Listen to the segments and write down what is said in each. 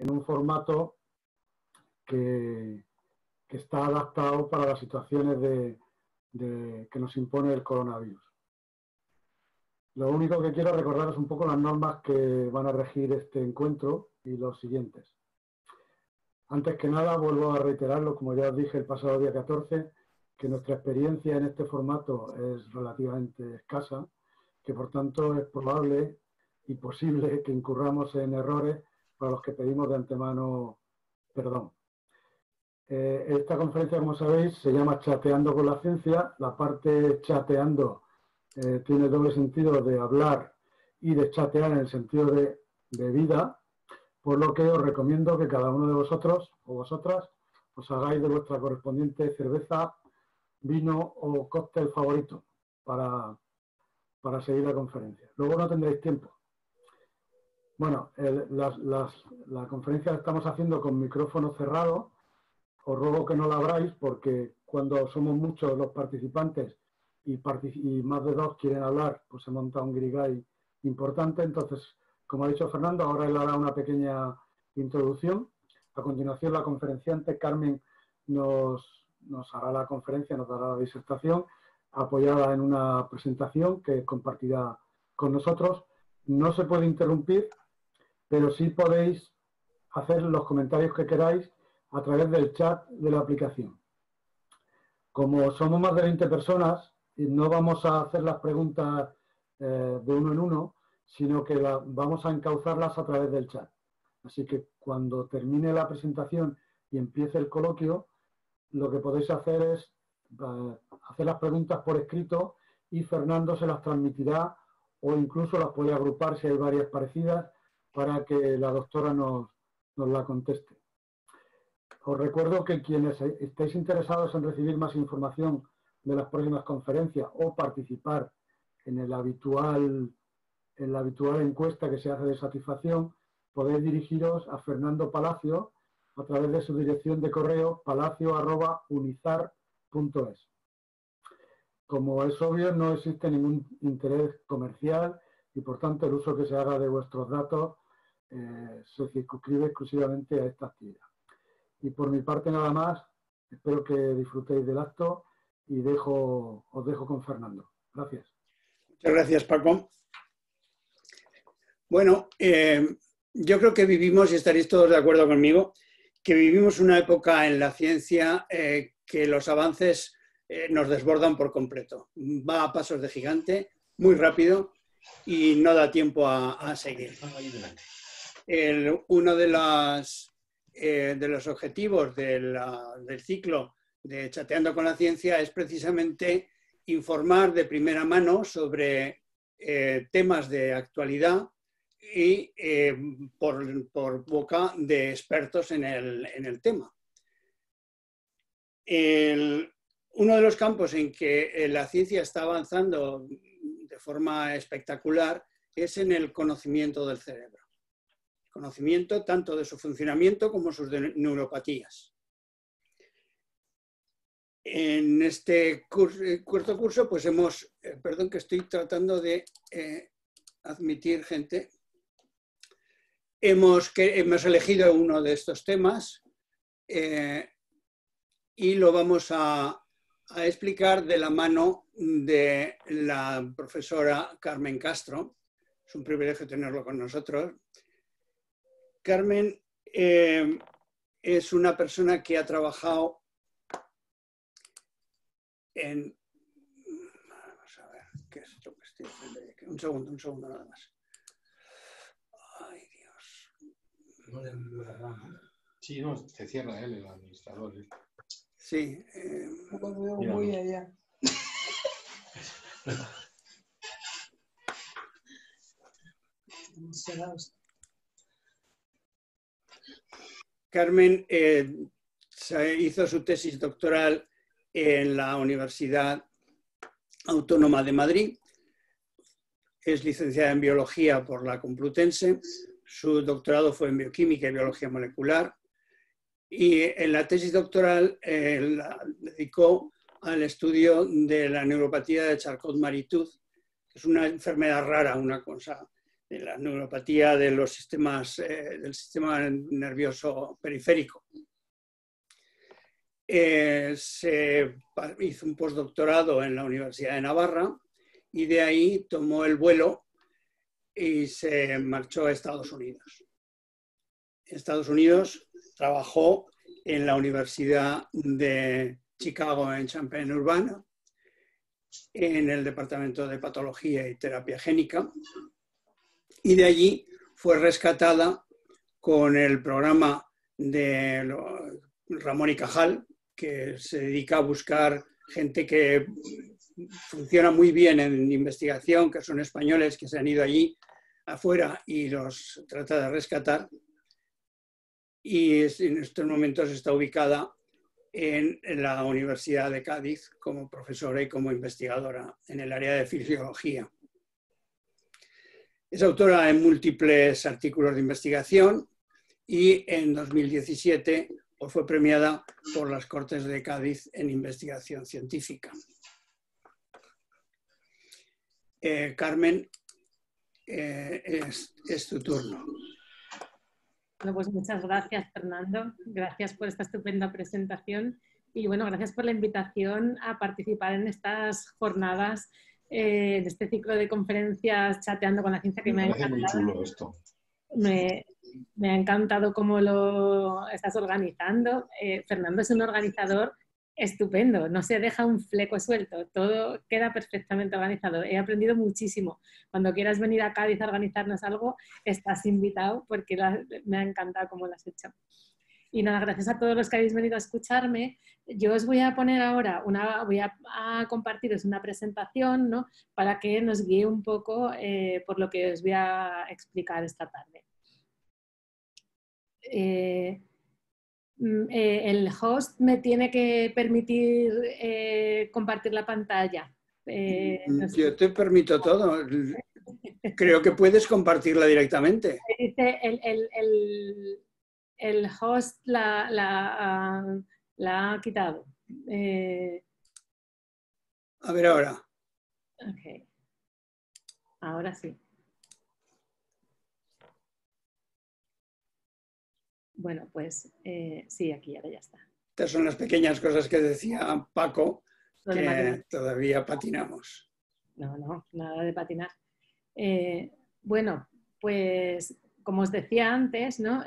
en un formato que está adaptado para las situaciones que nos impone el coronavirus. Lo único que quiero recordar es un poco las normas que van a regir este encuentro y los siguientes. Antes que nada, vuelvo a reiterarlo, como ya os dije el pasado día 14, que nuestra experiencia en este formato es relativamente escasa, que por tanto es probable y posible que incurramos en errores para los que pedimos de antemano perdón. Esta conferencia, como sabéis, se llama Chateando con la Ciencia. La parte chateando tiene doble sentido de hablar y de chatear en el sentido de vida, por lo que os recomiendo que cada uno de vosotros o vosotras os hagáis de vuestra correspondiente cerveza, vino o cóctel favorito para seguir la conferencia. Luego no tendréis tiempo. Bueno, la conferencia la estamos haciendo con micrófono cerrado. Os ruego que no la abráis porque cuando somos muchos los participantes y más de dos quieren hablar, pues se monta un grigay importante. Entonces, como ha dicho Fernando, ahora él hará una pequeña introducción. A continuación, la conferenciante Carmen nos hará la conferencia, nos dará la disertación, apoyada en una presentación que compartirá con nosotros. No se puede interrumpir, pero sí podéis hacer los comentarios que queráis a través del chat de la aplicación. Como somos más de 20 personas, no vamos a hacer las preguntas de uno en uno, sino que vamos a encauzarlas a través del chat. Así que cuando termine la presentación y empiece el coloquio, lo que podéis hacer es hacer las preguntas por escrito y Fernando se las transmitirá o incluso las puede agrupar si hay varias parecidas para que la doctora nos la conteste. Os recuerdo que quienes estéis interesados en recibir más información de las próximas conferencias o participar en la habitual encuesta que se hace de satisfacción, podéis dirigiros a Fernando Palacio a través de su dirección de correo palacio@unizar.es. Como es obvio, no existe ningún interés comercial y, por tanto, el uso que se haga de vuestros datos se circunscribe exclusivamente a esta actividad. Y por mi parte nada más, espero que disfrutéis del acto y os dejo con Fernando. Gracias. Muchas gracias, Paco. Bueno, yo creo que vivimos, y estaréis todos de acuerdo conmigo, que vivimos una época en la ciencia que los avances nos desbordan por completo. Va a pasos de gigante, muy rápido, y no da tiempo a seguir. Uno de los objetivos del ciclo de Chateando con la Ciencia es precisamente informar de primera mano sobre temas de actualidad y por boca de expertos en el tema. Uno de los campos en que la ciencia está avanzando de forma espectacular es en el conocimiento del cerebro. Conocimiento tanto de su funcionamiento como sus neuropatías. En este cuarto curso, pues perdón que estoy tratando de admitir gente, hemos elegido uno de estos temas y lo vamos a explicar de la mano de la profesora Carmen Castro. Es un privilegio tenerlo con nosotros. Carmen es una persona que ha trabajado en... Vamos a ver, ¿qué es lo que estoy haciendo aquí? Un segundo nada más. Ay, Dios. Sí, no, se cierra él, el administrador. Sí. Lo veo muy allá. Carmen hizo su tesis doctoral en la Universidad Autónoma de Madrid. Es licenciada en Biología por la Complutense. Su doctorado fue en Bioquímica y Biología Molecular. Y en la tesis doctoral la dedicó al estudio de la neuropatía de Charcot-Marie-Tooth, que es una enfermedad rara, una cosa la neuropatía de los sistemas, del sistema nervioso periférico. Se hizo un postdoctorado en la Universidad de Navarra y de ahí tomó el vuelo y se marchó a Estados Unidos. En Estados Unidos trabajó en la Universidad de Chicago en Champaign-Urbana, en el Departamento de Patología y Terapia Génica, y de allí fue rescatada con el programa de Ramón y Cajal, que se dedica a buscar gente que funciona muy bien en investigación, que son españoles que se han ido allí afuera y los trata de rescatar. Y en estos momentos está ubicada en la Universidad de Cádiz como profesora y como investigadora en el área de fisiología. Es autora de múltiples artículos de investigación y en 2017 fue premiada por las Cortes de Cádiz en investigación científica. Carmen, es tu turno. Bueno, pues muchas gracias, Fernando. Gracias por esta estupenda presentación y bueno, gracias por la invitación a participar en estas jornadas, en este ciclo de conferencias Chateando con la Ciencia, que me ha encantado. Muy chulo esto. Me ha encantado cómo lo estás organizando. Fernando es un organizador estupendo, no se deja un fleco suelto, todo queda perfectamente organizado. He aprendido muchísimo. Cuando quieras venir a Cádiz a organizarnos algo, estás invitado porque me ha encantado cómo lo has hecho. Y nada, gracias a todos los que habéis venido a escucharme. Yo os voy a poner ahora, voy a compartiros una presentación, ¿no?, para que nos guíe un poco por lo que os voy a explicar esta tarde. El host me tiene que permitir compartir la pantalla. No sé. Yo te permito todo. Creo que puedes compartirla directamente. Dice el host la ha quitado. A ver ahora. Okay. Ahora sí. Bueno, pues sí, aquí ahora ya está. Estas son las pequeñas cosas que decía Paco, que todavía patinamos. No, nada de patinar. Bueno, pues como os decía antes, ¿no?,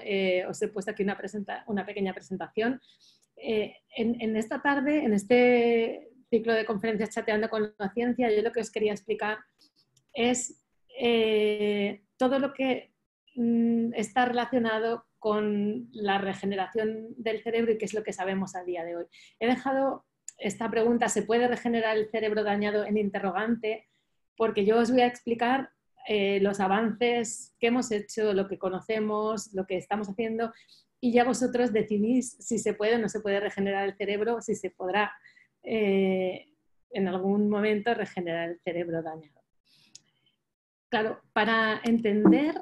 os he puesto aquí una pequeña presentación. En esta tarde, en este ciclo de conferencias Chateando con la Ciencia, yo lo que os quería explicar es todo lo que está relacionado con la regeneración del cerebro y qué es lo que sabemos a día de hoy. He dejado esta pregunta, ¿se puede regenerar el cerebro dañado?, en interrogante, porque yo os voy a explicar los avances que hemos hecho, lo que conocemos, lo que estamos haciendo, y ya vosotros decidís si se puede o no se puede regenerar el cerebro, si se podrá en algún momento regenerar el cerebro dañado. Claro, para entender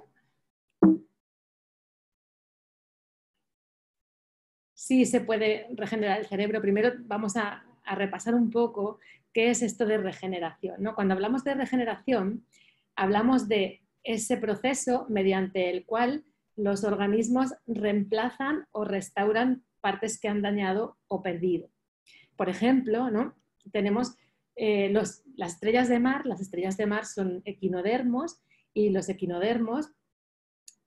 si se puede regenerar el cerebro, primero vamos a repasar un poco qué es esto de regeneración, ¿no? Cuando hablamos de regeneración, hablamos de ese proceso mediante el cual los organismos reemplazan o restauran partes que han dañado o perdido. Por ejemplo, ¿no?, tenemos las estrellas de mar. Las estrellas de mar son equinodermos y los equinodermos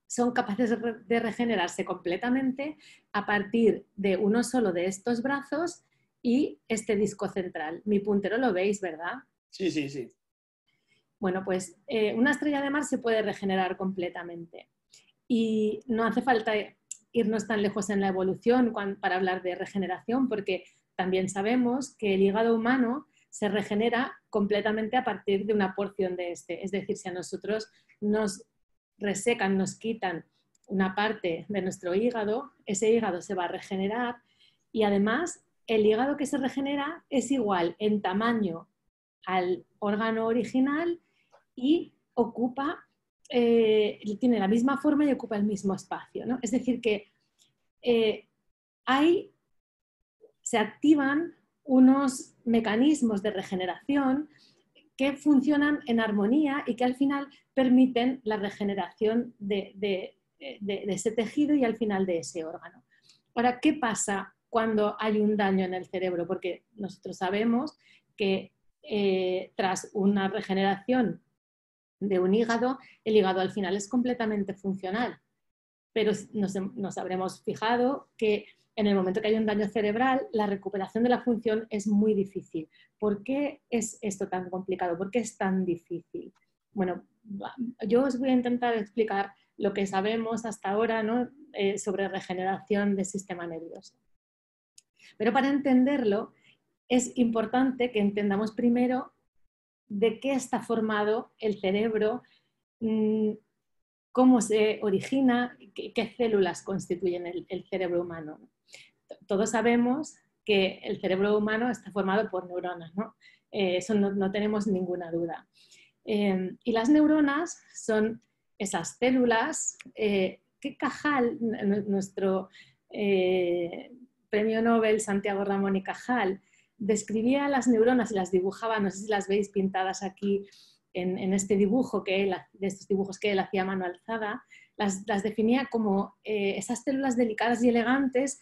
son capaces de regenerarse completamente a partir de uno solo de estos brazos y este disco central. Mi puntero lo veis, ¿verdad? Sí, sí, sí. Bueno, pues una estrella de mar se puede regenerar completamente y no hace falta irnos tan lejos en la evolución para hablar de regeneración, porque también sabemos que el hígado humano se regenera completamente a partir de una porción de este. Es decir, si a nosotros nos resecan, nos quitan una parte de nuestro hígado, ese hígado se va a regenerar y además el hígado que se regenera es igual en tamaño al órgano original y tiene la misma forma y ocupa el mismo espacio, ¿no? Es decir que se activan unos mecanismos de regeneración que funcionan en armonía y que al final permiten la regeneración de ese tejido y al final de ese órgano. Ahora, ¿qué pasa cuando hay un daño en el cerebro? Porque nosotros sabemos que tras una regeneración de un hígado, el hígado al final es completamente funcional. Pero nos habremos fijado que en el momento que hay un daño cerebral, la recuperación de la función es muy difícil. ¿Por qué es esto tan complicado? ¿Por qué es tan difícil? Bueno, yo os voy a intentar explicar lo que sabemos hasta ahora, ¿no? Sobre regeneración del sistema nervioso. Pero para entenderlo, es importante que entendamos primero de qué está formado el cerebro, cómo se origina, qué células constituyen el cerebro humano. Todos sabemos que el cerebro humano está formado por neuronas, ¿no? Eso no tenemos ninguna duda. Y las neuronas son esas células que Cajal, nuestro premio Nobel Santiago Ramón y Cajal, describía las neuronas y las dibujaba, no sé si las veis pintadas aquí en este dibujo de estos dibujos que él hacía a mano alzada, las definía como esas células delicadas y elegantes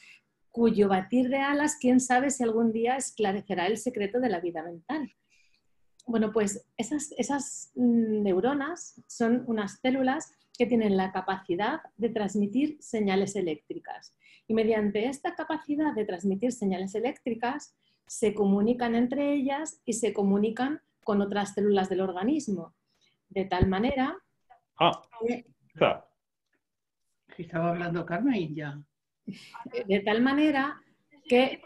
cuyo batir de alas, quién sabe si algún día esclarecerá el secreto de la vida mental. Bueno, pues esas neuronas son unas células que tienen la capacidad de transmitir señales eléctricas. Y mediante esta capacidad de transmitir señales eléctricas, se comunican entre ellas y se comunican con otras células del organismo. De tal manera... Estaba hablando Carmen y ya. De tal manera que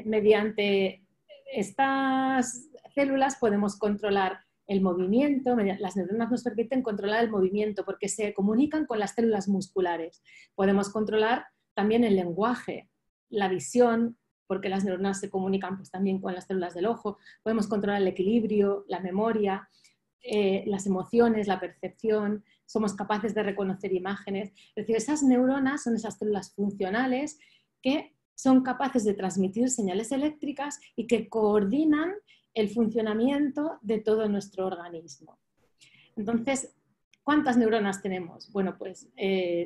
mediante estas células podemos controlar el movimiento, las neuronas nos permiten controlar el movimiento porque se comunican con las células musculares. Podemos controlar también el lenguaje, la visión, porque las neuronas se comunican pues, también con las células del ojo. Podemos controlar el equilibrio, la memoria, las emociones, la percepción. Somos capaces de reconocer imágenes. Es decir, esas neuronas son esas células funcionales que son capaces de transmitir señales eléctricas y que coordinan el funcionamiento de todo nuestro organismo. Entonces, ¿cuántas neuronas tenemos? Bueno, pues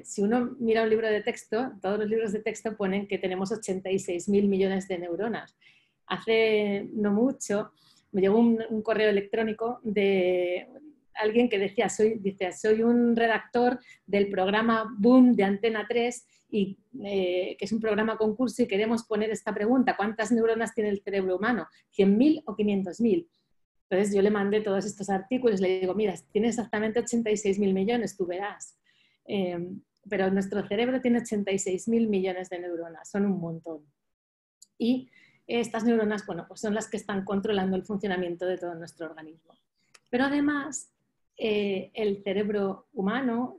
si uno mira un libro de texto, todos los libros de texto ponen que tenemos 86.000 millones de neuronas. Hace no mucho me llegó un correo electrónico de alguien que decía, soy un redactor del programa Boom de Antena 3, y, que es un programa concurso y queremos poner esta pregunta, ¿cuántas neuronas tiene el cerebro humano? ¿100.000 o 500.000? Entonces yo le mandé todos estos artículos, le digo, mira, tiene exactamente 86.000 millones, tú verás. Pero nuestro cerebro tiene 86.000 millones de neuronas, son un montón. Y estas neuronas, bueno, pues son las que están controlando el funcionamiento de todo nuestro organismo. Pero además, el cerebro humano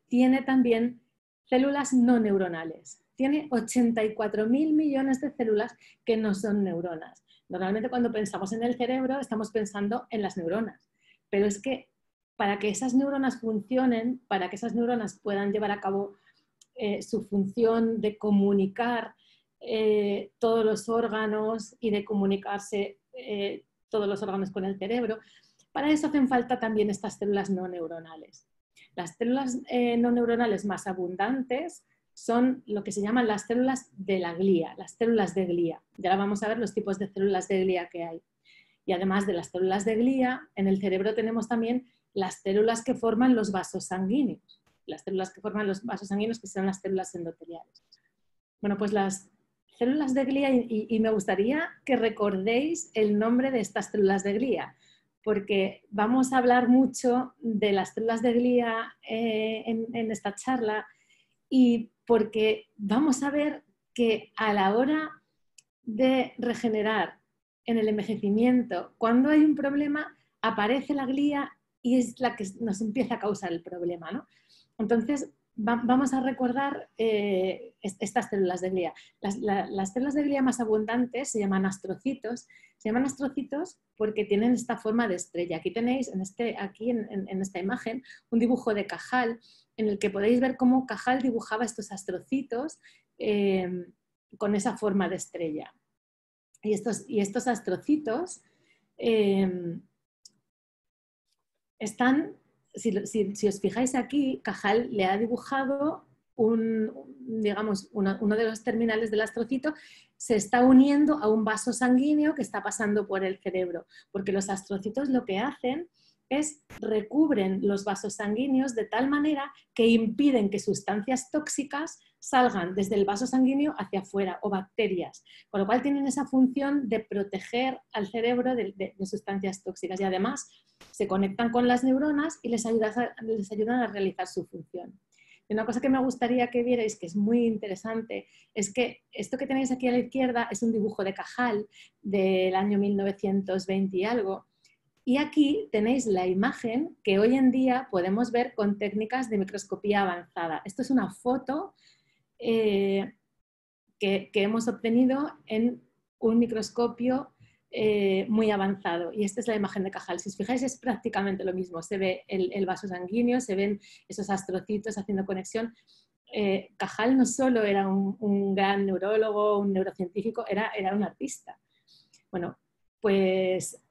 tiene también células no neuronales. Tiene 84.000 millones de células que no son neuronas. Normalmente cuando pensamos en el cerebro estamos pensando en las neuronas, pero es que para que esas neuronas funcionen, para que esas neuronas puedan llevar a cabo su función de comunicar todos los órganos y de comunicarse todos los órganos con el cerebro, para eso hacen falta también estas células no neuronales. Las células no neuronales más abundantes son lo que se llaman las células de la glía, las células de glía. Y ahora vamos a ver los tipos de células de glía que hay. Y además de las células de glía, en el cerebro tenemos también las células que forman los vasos sanguíneos. Las células que forman los vasos sanguíneos, que son las células endoteliales. Bueno, pues las células de glía, y me gustaría que recordéis el nombre de estas células de glía, porque vamos a hablar mucho de las células de glía en esta charla, y porque vamos a ver que a la hora de regenerar en el envejecimiento, cuando hay un problema, aparece la glía y es la que nos empieza a causar el problema, ¿no? Entonces, vamos a recordar estas células de glía. Las células de glía más abundantes se llaman astrocitos. Se llaman astrocitos porque tienen esta forma de estrella. Aquí tenéis, en esta imagen, un dibujo de Cajal en el que podéis ver cómo Cajal dibujaba estos astrocitos con esa forma de estrella. Y estos astrocitos están, si os fijáis aquí, Cajal le ha dibujado digamos, uno de los terminales del astrocito, se está uniendo a un vaso sanguíneo que está pasando por el cerebro, porque los astrocitos lo que hacen es recubren los vasos sanguíneos de tal manera que impiden que sustancias tóxicas salgan desde el vaso sanguíneo hacia afuera, o bacterias, con lo cual tienen esa función de proteger al cerebro de sustancias tóxicas, y además se conectan con las neuronas y les ayudan a realizar su función. Y una cosa que me gustaría que vierais, que es muy interesante, es que esto que tenéis aquí a la izquierda es un dibujo de Cajal del año 1920 y algo. Y aquí tenéis la imagen que hoy en día podemos ver con técnicas de microscopía avanzada. Esto es una foto que hemos obtenido en un microscopio muy avanzado, y esta es la imagen de Cajal. Si os fijáis, es prácticamente lo mismo. Se ve el vaso sanguíneo, se ven esos astrocitos haciendo conexión. Cajal no solo era un gran neurólogo, un neurocientífico, era un artista. Bueno, pues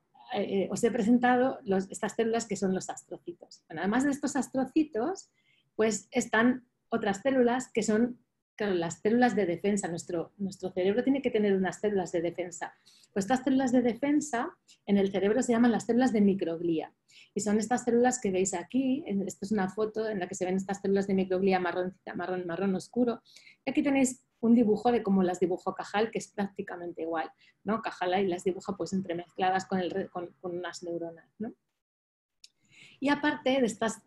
os he presentado estas células que son los astrocitos. Bueno, además de estos astrocitos, pues están otras células que son, claro, las células de defensa. Nuestro cerebro tiene que tener unas células de defensa. Pues estas células de defensa en el cerebro se llaman las células de microglía. Y son estas células que veis aquí. Esto es una foto en la que se ven estas células de microglía marrón oscuro. Y aquí tenéis un dibujo de cómo las dibujó Cajal, que es prácticamente igual, ¿no? Cajal ahí las dibuja pues entremezcladas con unas neuronas, ¿no? Y aparte de estos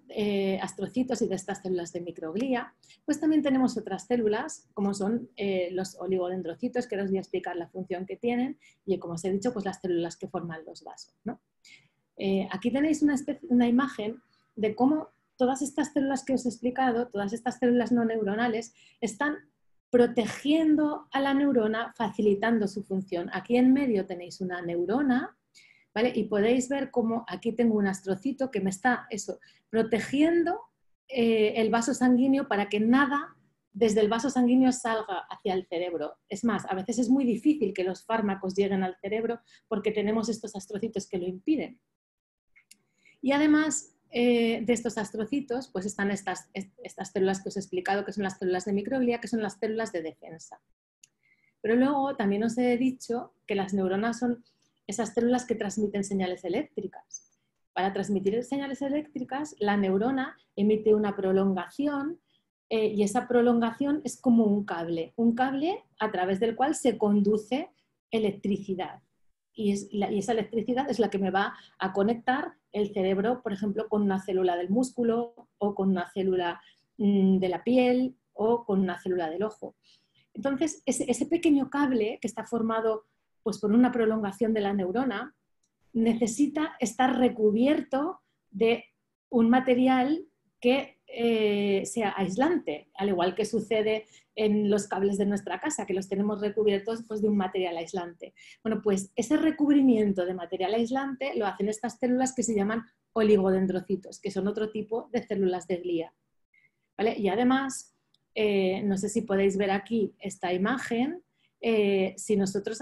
astrocitos y de estas células de microglía, pues también tenemos otras células, como son los oligodendrocitos, que ahora os voy a explicar la función que tienen, y como os he dicho, pues las células que forman los vasos, ¿no? Aquí tenéis una imagen de cómo todas estas células que os he explicado, todas estas células no neuronales, están protegiendo a la neurona, facilitando su función. Aquí en medio tenéis una neurona, ¿vale? Y podéis ver cómo aquí tengo un astrocito que me está protegiendo el vaso sanguíneo para que nada desde el vaso sanguíneo salga hacia el cerebro. Es más, a veces es muy difícil que los fármacos lleguen al cerebro porque tenemos estos astrocitos que lo impiden. Y además de estos astrocitos, pues están estas células que os he explicado, que son las células de microglía, que son las células de defensa. Pero luego también os he dicho que las neuronas son esas células que transmiten señales eléctricas. Para transmitir señales eléctricas, la neurona emite una prolongación y esa prolongación es como un cable a través del cual se conduce electricidad. Y esa electricidad es la que me va a conectar el cerebro, por ejemplo, con una célula del músculo o con una célula de la piel o con una célula del ojo. Entonces, ese pequeño cable que está formado pues, por una prolongación de la neurona necesita estar recubierto de un material que sea aislante, al igual que sucede en los cables de nuestra casa, que los tenemos recubiertos pues, de un material aislante. Bueno, pues ese recubrimiento de material aislante lo hacen estas células que se llaman oligodendrocitos, que son otro tipo de células de glía, ¿vale? Y además, no sé si podéis ver aquí esta imagen, si nosotros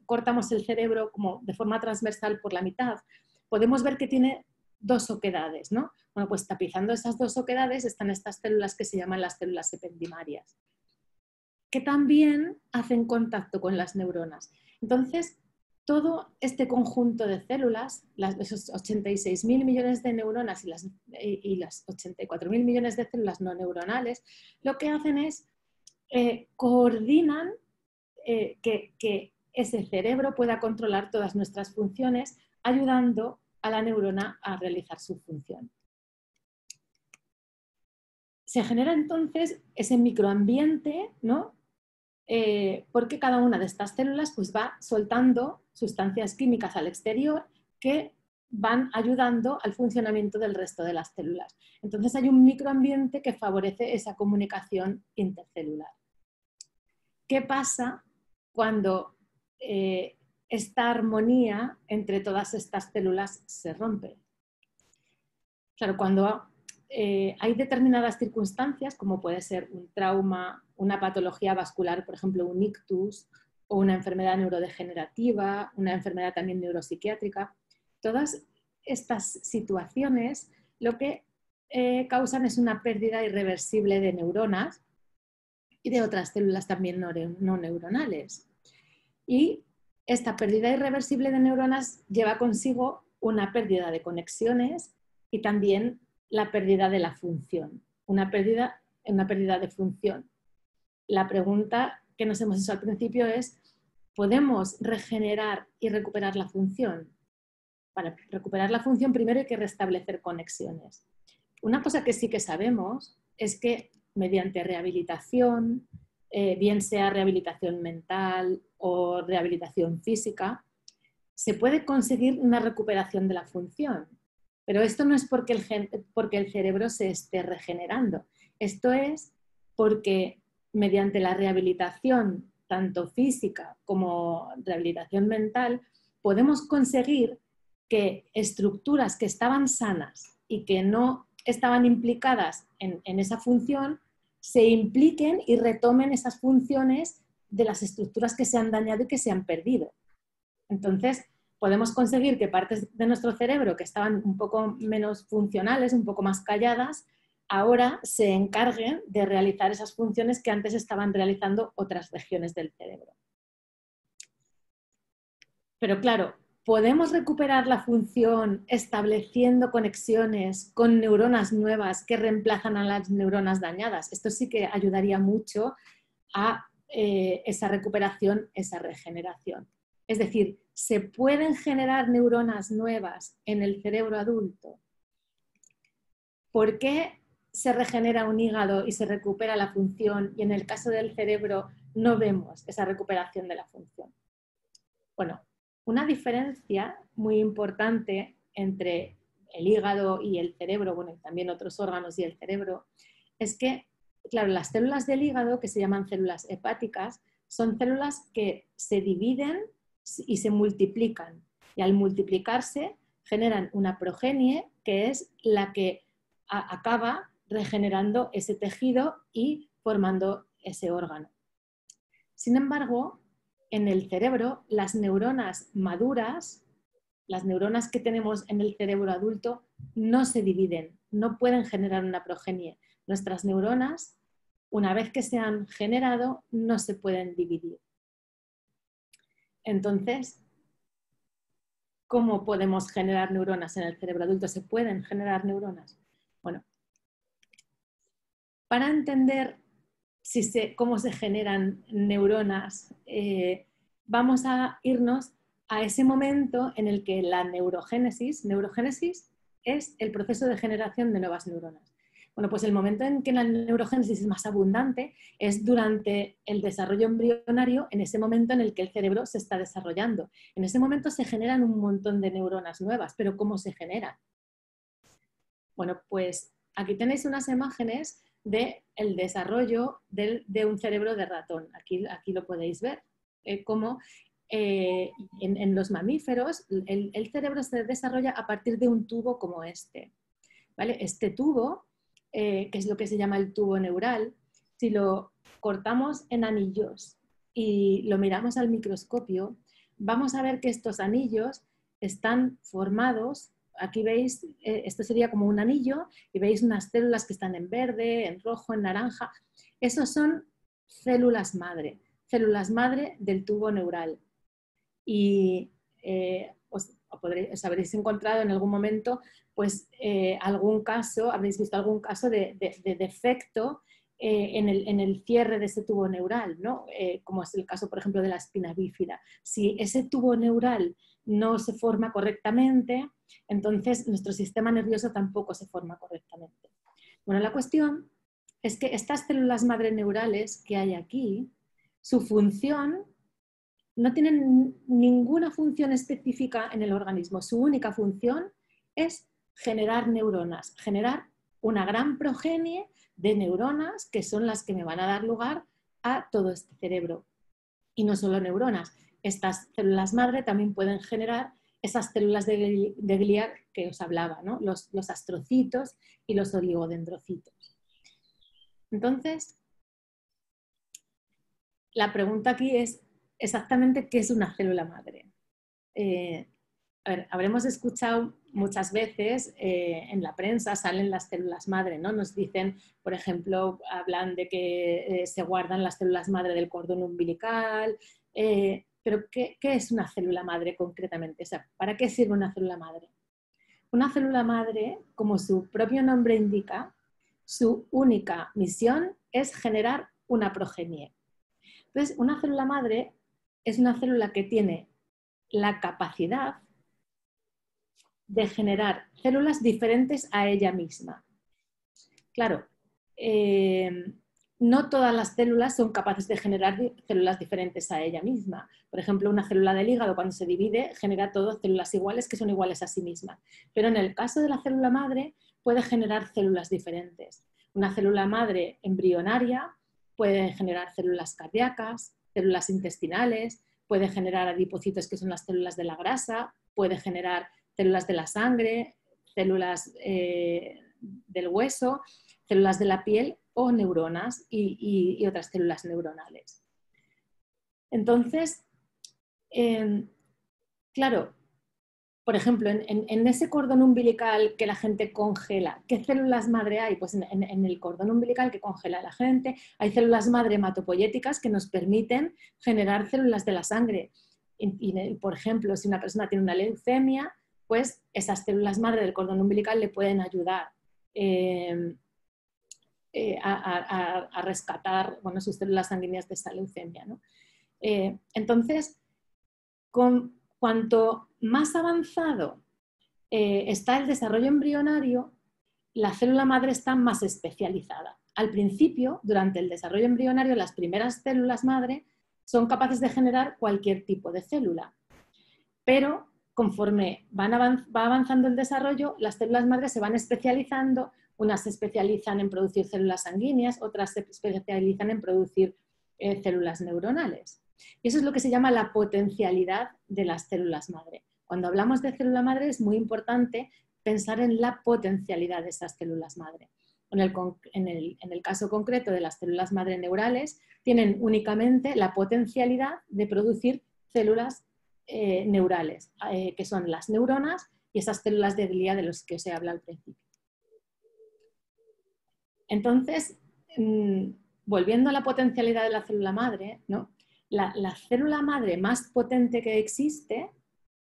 cortamos el cerebro como de forma transversal por la mitad, podemos ver que tiene dos oquedades, ¿no? Bueno, pues tapizando esas dos oquedades están estas células que se llaman las células ependimarias, que también hacen contacto con las neuronas. Entonces, todo este conjunto de células, esos 86.000 millones de neuronas y las 84.000 millones de células no neuronales, lo que hacen es coordinan que ese cerebro pueda controlar todas nuestras funciones, ayudando a la neurona a realizar su función. Se genera entonces ese microambiente, ¿no? Porque cada una de estas células pues, va soltando sustancias químicas al exterior que van ayudando al funcionamiento del resto de las células. Entonces hay un microambiente que favorece esa comunicación intercelular. ¿Qué pasa cuando esta armonía entre todas estas células se rompe? Claro, cuando hay determinadas circunstancias, como puede ser un trauma, una patología vascular, por ejemplo, un ictus, o una enfermedad neurodegenerativa, una enfermedad también neuropsiquiátrica, todas estas situaciones lo que causan es una pérdida irreversible de neuronas y de otras células también no neuronales. Y esta pérdida irreversible de neuronas lleva consigo una pérdida de conexiones y también la pérdida de la función, una pérdida de función. La pregunta que nos hemos hecho al principio es, ¿podemos regenerar y recuperar la función? Para recuperar la función primero hay que restablecer conexiones. Una cosa que sí que sabemos es que mediante rehabilitación, bien sea rehabilitación mental o rehabilitación física, se puede conseguir una recuperación de la función. Pero esto no es porque el cerebro se esté regenerando. Esto es porque mediante la rehabilitación, tanto física como rehabilitación mental, podemos conseguir que estructuras que estaban sanas y que no estaban implicadas en esa función, se impliquen y retomen esas funciones de las estructuras que se han dañado y que se han perdido. Entonces, podemos conseguir que partes de nuestro cerebro que estaban un poco menos funcionales, un poco más calladas, ahora se encarguen de realizar esas funciones que antes estaban realizando otras regiones del cerebro. Pero claro, ¿podemos recuperar la función estableciendo conexiones con neuronas nuevas que reemplazan a las neuronas dañadas? Esto sí que ayudaría mucho a esa recuperación, esa regeneración. Es decir, ¿se pueden generar neuronas nuevas en el cerebro adulto? ¿Por qué se regenera un hígado y se recupera la función y en el caso del cerebro no vemos esa recuperación de la función? Bueno, una diferencia muy importante entre el hígado y el cerebro, bueno, y también otros órganos y el cerebro, es que, claro, las células del hígado, que se llaman células hepáticas, son células que se dividen y se multiplican. Y al multiplicarse generan una progenie que es la que acaba regenerando ese tejido y formando ese órgano. Sin embargo, en el cerebro, las neuronas maduras, las neuronas que tenemos en el cerebro adulto, no se dividen, no pueden generar una progenie. Nuestras neuronas, una vez que se han generado, no se pueden dividir. Entonces, ¿cómo podemos generar neuronas en el cerebro adulto? ¿Se pueden generar neuronas? Bueno, para entender cómo se generan neuronas, vamos a irnos a ese momento en el que la neurogénesis es el proceso de generación de nuevas neuronas. Bueno, pues el momento en que la neurogénesis es más abundante es durante el desarrollo embrionario, en ese momento en el que el cerebro se está desarrollando. En ese momento se generan un montón de neuronas nuevas, pero ¿cómo se generan? Bueno, pues aquí tenéis unas imágenes del desarrollo de un cerebro de ratón. Aquí lo podéis ver, cómo en los mamíferos el cerebro se desarrolla a partir de un tubo como este. ¿Vale? Este tubo, que es lo que se llama el tubo neural, si lo cortamos en anillos y lo miramos al microscopio, vamos a ver que estos anillos están formados. Aquí veis, esto sería como un anillo y veis unas células que están en verde, en rojo, en naranja. Esos son células madre del tubo neural. Y os habréis encontrado en algún momento pues, algún caso, habréis visto algún caso de defecto en el cierre de ese tubo neural, ¿no? Como es el caso, por ejemplo, de la espina bífida. Si ese tubo neural no se forma correctamente, entonces nuestro sistema nervioso tampoco se forma correctamente. Bueno, la cuestión es que estas células madre neurales que hay aquí, su función no tienen ninguna función específica en el organismo. Su única función es generar neuronas, generar una gran progenie de neuronas que son las que me van a dar lugar a todo este cerebro. Y no solo neuronas, estas células madre también pueden generar esas células de glía que os hablaba, ¿no? Los astrocitos y los oligodendrocitos. Entonces, la pregunta aquí es exactamente qué es una célula madre. a ver, habremos escuchado muchas veces en la prensa, salen las células madre, ¿no? Nos dicen, por ejemplo, hablan de que se guardan las células madre del cordón umbilical, pero ¿qué es una célula madre concretamente? O sea, ¿para qué sirve una célula madre? Una célula madre, como su propio nombre indica, su única misión es generar una progenie. Entonces, una célula madre es una célula que tiene la capacidad de generar células diferentes a ella misma. Claro, no todas las células son capaces de generar células diferentes a ella misma. Por ejemplo, una célula del hígado cuando se divide genera todas células iguales que son iguales a sí mismas. Pero en el caso de la célula madre puede generar células diferentes. Una célula madre embrionaria puede generar células cardíacas, células intestinales, puede generar adipocitos que son las células de la grasa, puede generar células de la sangre, células del hueso, células de la piel o neuronas y otras células neuronales. Entonces, claro, por ejemplo, en ese cordón umbilical que la gente congela, ¿qué células madre hay? Pues en el cordón umbilical que congela la gente hay células madre hematopoyéticas que nos permiten generar células de la sangre. Y, por ejemplo, si una persona tiene una leucemia, pues esas células madre del cordón umbilical le pueden ayudar a rescatar, bueno, sus células sanguíneas de esa leucemia, ¿no? Entonces, cuanto más avanzado está el desarrollo embrionario, la célula madre está más especializada. Al principio, durante el desarrollo embrionario, las primeras células madre son capaces de generar cualquier tipo de célula, pero conforme va avanzando el desarrollo, las células madres se van especializando, unas se especializan en producir células sanguíneas, otras se especializan en producir células neuronales. Y eso es lo que se llama la potencialidad de las células madre. Cuando hablamos de célula madre es muy importante pensar en la potencialidad de esas células madre. En el caso concreto de las células madre neurales, tienen únicamente la potencialidad de producir células neurales, que son las neuronas y esas células de glía de los que os he hablado al principio. Entonces, volviendo a la potencialidad de la célula madre, ¿no? La célula madre más potente que existe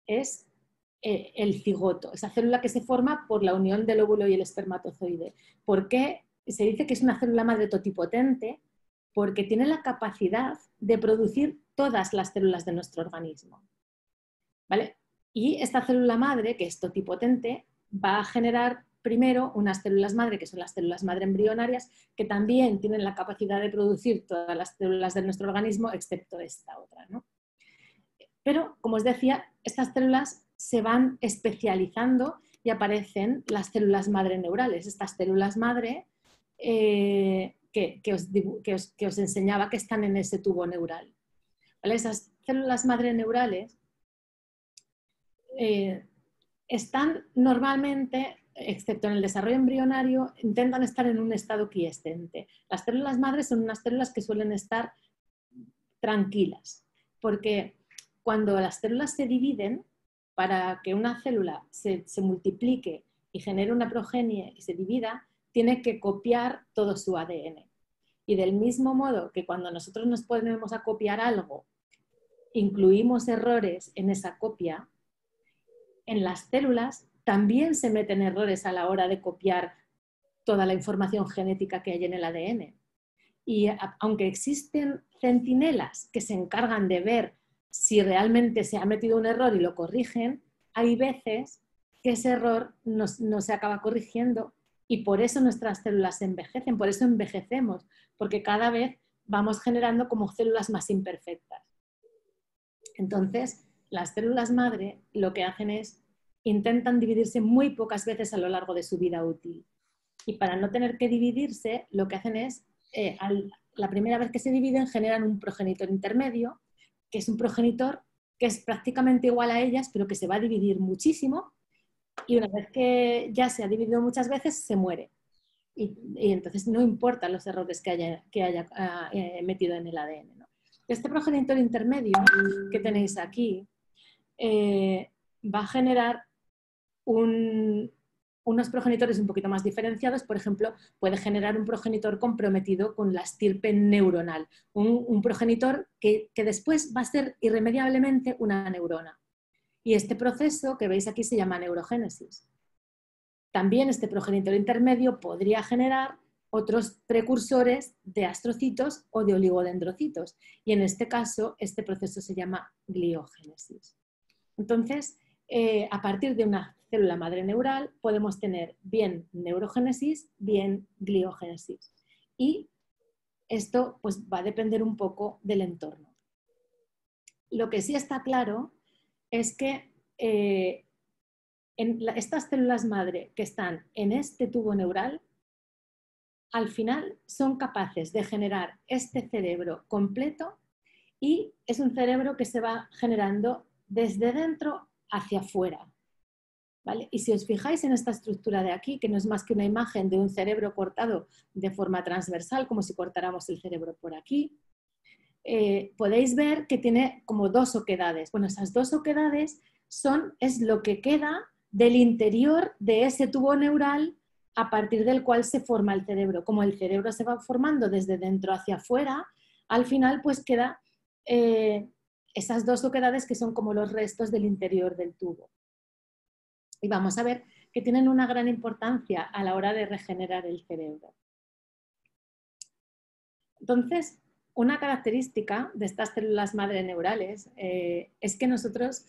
es el cigoto, esa célula que se forma por la unión del óvulo y el espermatozoide. ¿Por qué se dice que es una célula madre totipotente? Porque tiene la capacidad de producir todas las células de nuestro organismo, ¿vale? Y esta célula madre, que es totipotente, va a generar primero unas células madre, que son las células madre embrionarias, que también tienen la capacidad de producir todas las células de nuestro organismo, excepto esta otra, ¿no? Pero, como os decía, estas células se van especializando y aparecen las células madre neurales, estas células madre que os enseñaba que están en ese tubo neural, ¿vale? Esas células madre neurales están normalmente, excepto en el desarrollo embrionario, intentan estar en un estado quiescente. Las células madres son unas células que suelen estar tranquilas, porque cuando las células se dividen, para que una célula se multiplique y genere una progenie y se divida, tiene que copiar todo su ADN. Y del mismo modo que cuando nosotros nos ponemos a copiar algo, incluimos errores en esa copia, en las células también se meten errores a la hora de copiar toda la información genética que hay en el ADN. Y aunque existen centinelas que se encargan de ver si realmente se ha metido un error y lo corrigen, hay veces que ese error no se acaba corrigiendo y por eso nuestras células se envejecen, por eso envejecemos, porque cada vez vamos generando como células más imperfectas. Entonces, las células madre lo que hacen es intentan dividirse muy pocas veces a lo largo de su vida útil. Y para no tener que dividirse, lo que hacen es, la primera vez que se dividen, generan un progenitor intermedio, que es un progenitor que es prácticamente igual a ellas, pero que se va a dividir muchísimo, y una vez que ya se ha dividido muchas veces, se muere. Y entonces no importan los errores que haya metido en el ADN, ¿no? Este progenitor intermedio que tenéis aquí va a generar unos progenitores un poquito más diferenciados. Por ejemplo, puede generar un progenitor comprometido con la estirpe neuronal, un progenitor que después va a ser irremediablemente una neurona. Y este proceso que veis aquí se llama neurogénesis. También este progenitor intermedio podría generar otros precursores de astrocitos o de oligodendrocitos. Y en este caso, este proceso se llama gliogénesis. Entonces, a partir de una célula madre neural podemos tener bien neurogénesis, bien gliogénesis. Y esto pues, va a depender un poco del entorno. Lo que sí está claro es que estas células madre que están en este tubo neural, al final son capaces de generar este cerebro completo y es un cerebro que se va generando desde dentro hacia afuera. ¿Vale? Y si os fijáis en esta estructura de aquí, que no es más que una imagen de un cerebro cortado de forma transversal, como si cortáramos el cerebro por aquí, podéis ver que tiene como dos oquedades. Bueno, esas dos oquedades es lo que queda del interior de ese tubo neural a partir del cual se forma el cerebro. Como el cerebro se va formando desde dentro hacia afuera, al final pues queda esas dos oquedades que son como los restos del interior del tubo. Y vamos a ver que tienen una gran importancia a la hora de regenerar el cerebro. Entonces, una característica de estas células madre neurales es que nosotros,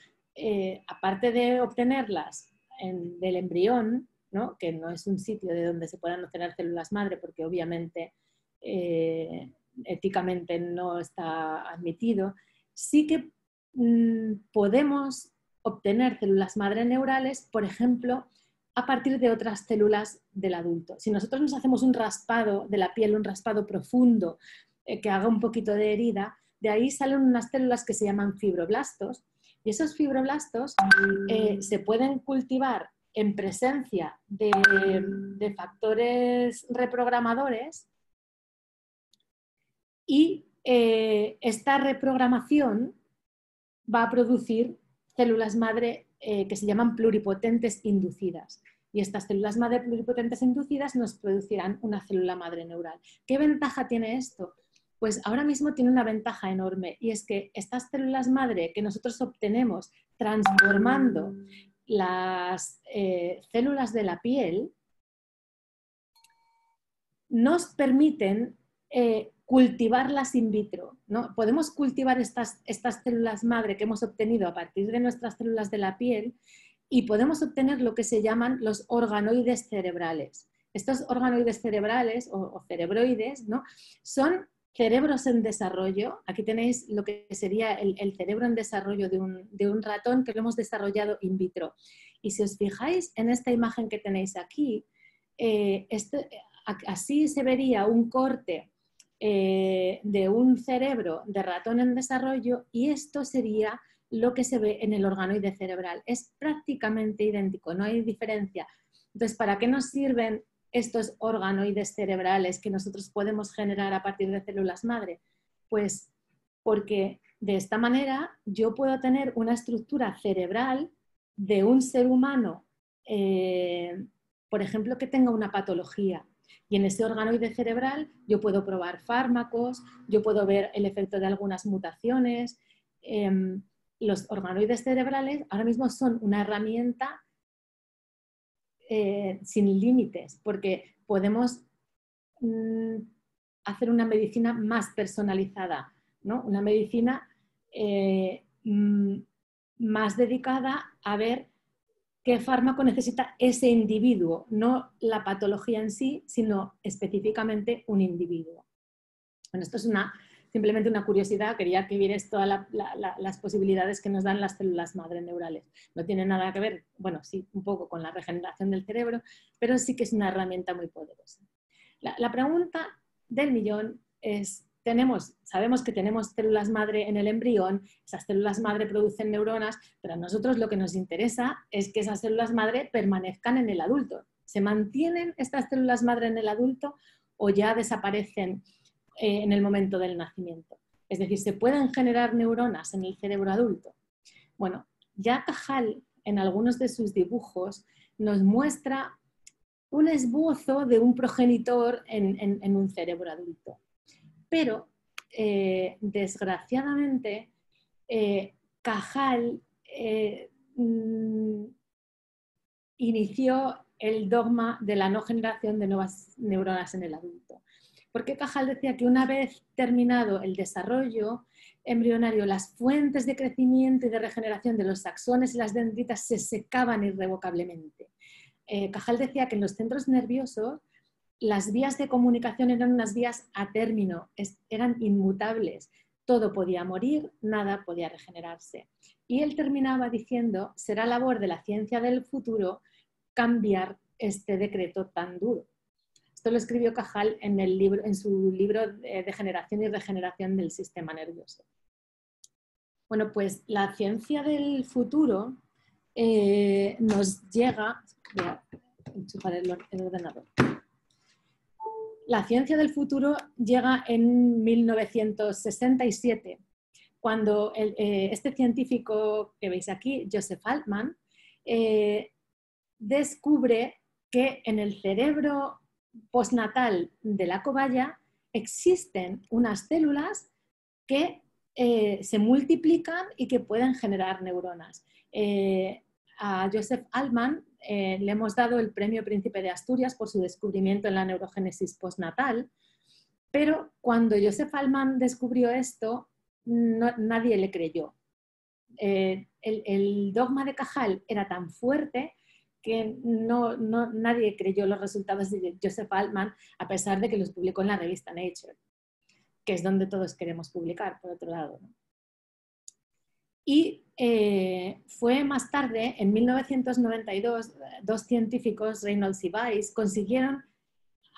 aparte de obtenerlas del embrión, ¿no? Que no es un sitio de donde se puedan obtener células madre, porque obviamente éticamente no está admitido, sí que podemos obtener células madre neurales, por ejemplo, a partir de otras células del adulto. Si nosotros nos hacemos un raspado de la piel, un raspado profundo, que haga un poquito de herida, de ahí salen unas células que se llaman fibroblastos, y esos fibroblastos se pueden cultivar en presencia de factores reprogramadores y esta reprogramación va a producir células madre que se llaman pluripotentes inducidas. Y estas células madre pluripotentes inducidas nos producirán una célula madre neural. ¿Qué ventaja tiene esto? Pues ahora mismo tiene una ventaja enorme, y es que estas células madre que nosotros obtenemos transformando las células de la piel nos permiten cultivarlas in vitro, ¿no? Podemos cultivar estas células madre que hemos obtenido a partir de nuestras células de la piel y podemos obtener lo que se llaman los organoides cerebrales. Estos organoides cerebrales o cerebroides, ¿no? Son cerebros en desarrollo. Aquí tenéis lo que sería el cerebro en desarrollo de un ratón que lo hemos desarrollado in vitro. Y si os fijáis en esta imagen que tenéis aquí, así se vería un corte de un cerebro de ratón en desarrollo, y esto sería lo que se ve en el organoide cerebral. Es prácticamente idéntico, no hay diferencia. Entonces, ¿para qué nos sirven estos organoides cerebrales que nosotros podemos generar a partir de células madre? Pues porque de esta manera yo puedo tener una estructura cerebral de un ser humano, por ejemplo, que tenga una patología. Y en ese organoide cerebral yo puedo probar fármacos, yo puedo ver el efecto de algunas mutaciones. Los organoides cerebrales ahora mismo son una herramienta sin límites, porque podemos hacer una medicina más personalizada, ¿no? Una medicina más dedicada a ver qué fármaco necesita ese individuo, no la patología en sí, sino específicamente un individuo. Bueno, esto es simplemente una curiosidad, quería que vierais todas las posibilidades que nos dan las células madre neurales. No tiene nada que ver, bueno, sí, un poco con la regeneración del cerebro, pero sí que es una herramienta muy poderosa. La pregunta del millón es, sabemos que tenemos células madre en el embrión, esas células madre producen neuronas, pero a nosotros lo que nos interesa es que esas células madre permanezcan en el adulto. ¿Se mantienen estas células madre en el adulto o ya desaparecen en el momento del nacimiento? Es decir, ¿se pueden generar neuronas en el cerebro adulto? Bueno, ya Cajal en algunos de sus dibujos nos muestra un esbozo de un progenitor en un cerebro adulto. Pero, desgraciadamente, Cajal inició el dogma de la no generación de nuevas neuronas en el adulto. Porque Cajal decía que una vez terminado el desarrollo embrionario, las fuentes de crecimiento y de regeneración de los axones y las dendritas se secaban irrevocablemente. Cajal decía que en los centros nerviosos las vías de comunicación eran unas vías a término, eran inmutables. Todo podía morir, nada podía regenerarse. Y él terminaba diciendo, será labor de la ciencia del futuro cambiar este decreto tan duro. Esto lo escribió Cajal en su libro de generación y regeneración del sistema nervioso. Bueno, pues la ciencia del futuro nos llega... Voy a enchufar el ordenador. La ciencia del futuro llega en 1967, cuando este científico que veis aquí, Joseph Altman, descubre que en el cerebro postnatal de la cobaya existen unas células que se multiplican y que pueden generar neuronas. A Joseph Altman le hemos dado el premio Príncipe de Asturias por su descubrimiento en la neurogénesis postnatal, pero cuando Joseph Altman descubrió esto, nadie le creyó. El dogma de Cajal era tan fuerte que nadie creyó los resultados de Joseph Altman, a pesar de que los publicó en la revista Nature, que es donde todos queremos publicar, por otro lado, ¿no? Y fue más tarde, en 1992, dos científicos, Reynolds y Weiss, consiguieron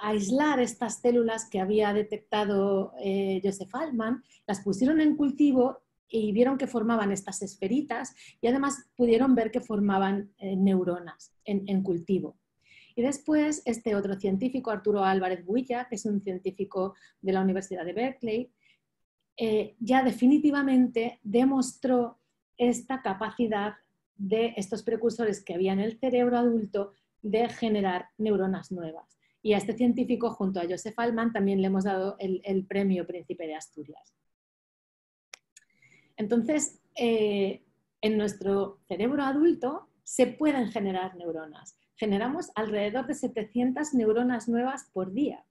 aislar estas células que había detectado Joseph Altman, las pusieron en cultivo y vieron que formaban estas esferitas y además pudieron ver que formaban neuronas en cultivo. Y después este otro científico, Arturo Álvarez Builla, que es un científico de la Universidad de Berkeley, ya definitivamente demostró esta capacidad de estos precursores que había en el cerebro adulto de generar neuronas nuevas. Y a este científico, junto a Joseph Altman, también le hemos dado el premio Príncipe de Asturias. Entonces, en nuestro cerebro adulto se pueden generar neuronas. Generamos alrededor de 700 neuronas nuevas por día.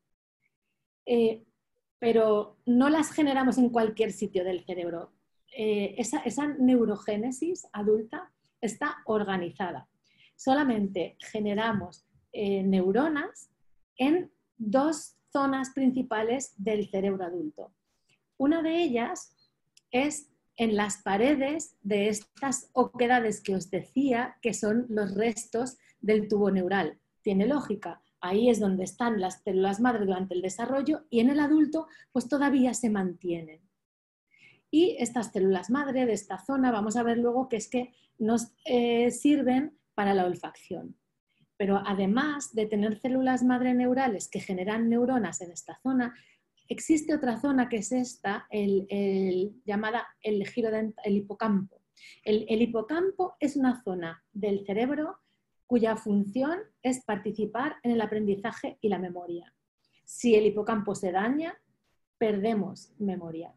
Pero no las generamos en cualquier sitio del cerebro. Esa neurogénesis adulta está organizada. Solamente generamos neuronas en dos zonas principales del cerebro adulto. Una de ellas es en las paredes de estas oquedades que os decía que son los restos del tubo neural. Tiene lógica. Ahí es donde están las células madre durante el desarrollo y en el adulto pues todavía se mantienen. Y estas células madre de esta zona vamos a ver luego que es que nos sirven para la olfacción. Pero además de tener células madre neurales que generan neuronas en esta zona, existe otra zona que es esta, llamada el hipocampo. El hipocampo es una zona del cerebro cuya función es participar en el aprendizaje y la memoria. Si el hipocampo se daña, perdemos memoria.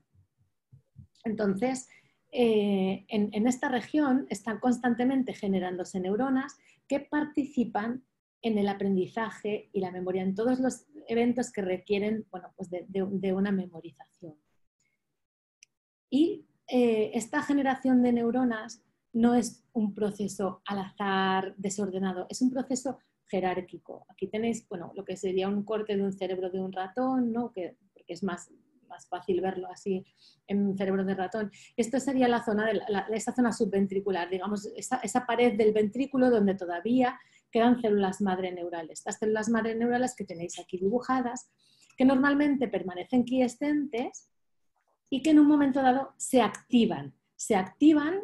Entonces, en esta región están constantemente generándose neuronas que participan en el aprendizaje y la memoria, en todos los eventos que requieren, bueno, pues de una memorización. Y esta generación de neuronas no es un proceso al azar, desordenado, es un proceso jerárquico. Aquí tenéis, bueno, lo que sería un corte de un cerebro de un ratón, ¿no? Porque es más fácil verlo así en un cerebro de ratón. Esto sería la zona de esa zona subventricular, digamos, esa pared del ventrículo donde todavía quedan células madre neurales. Estas células madre neurales que tenéis aquí dibujadas, que normalmente permanecen quiescentes y que en un momento dado se activan,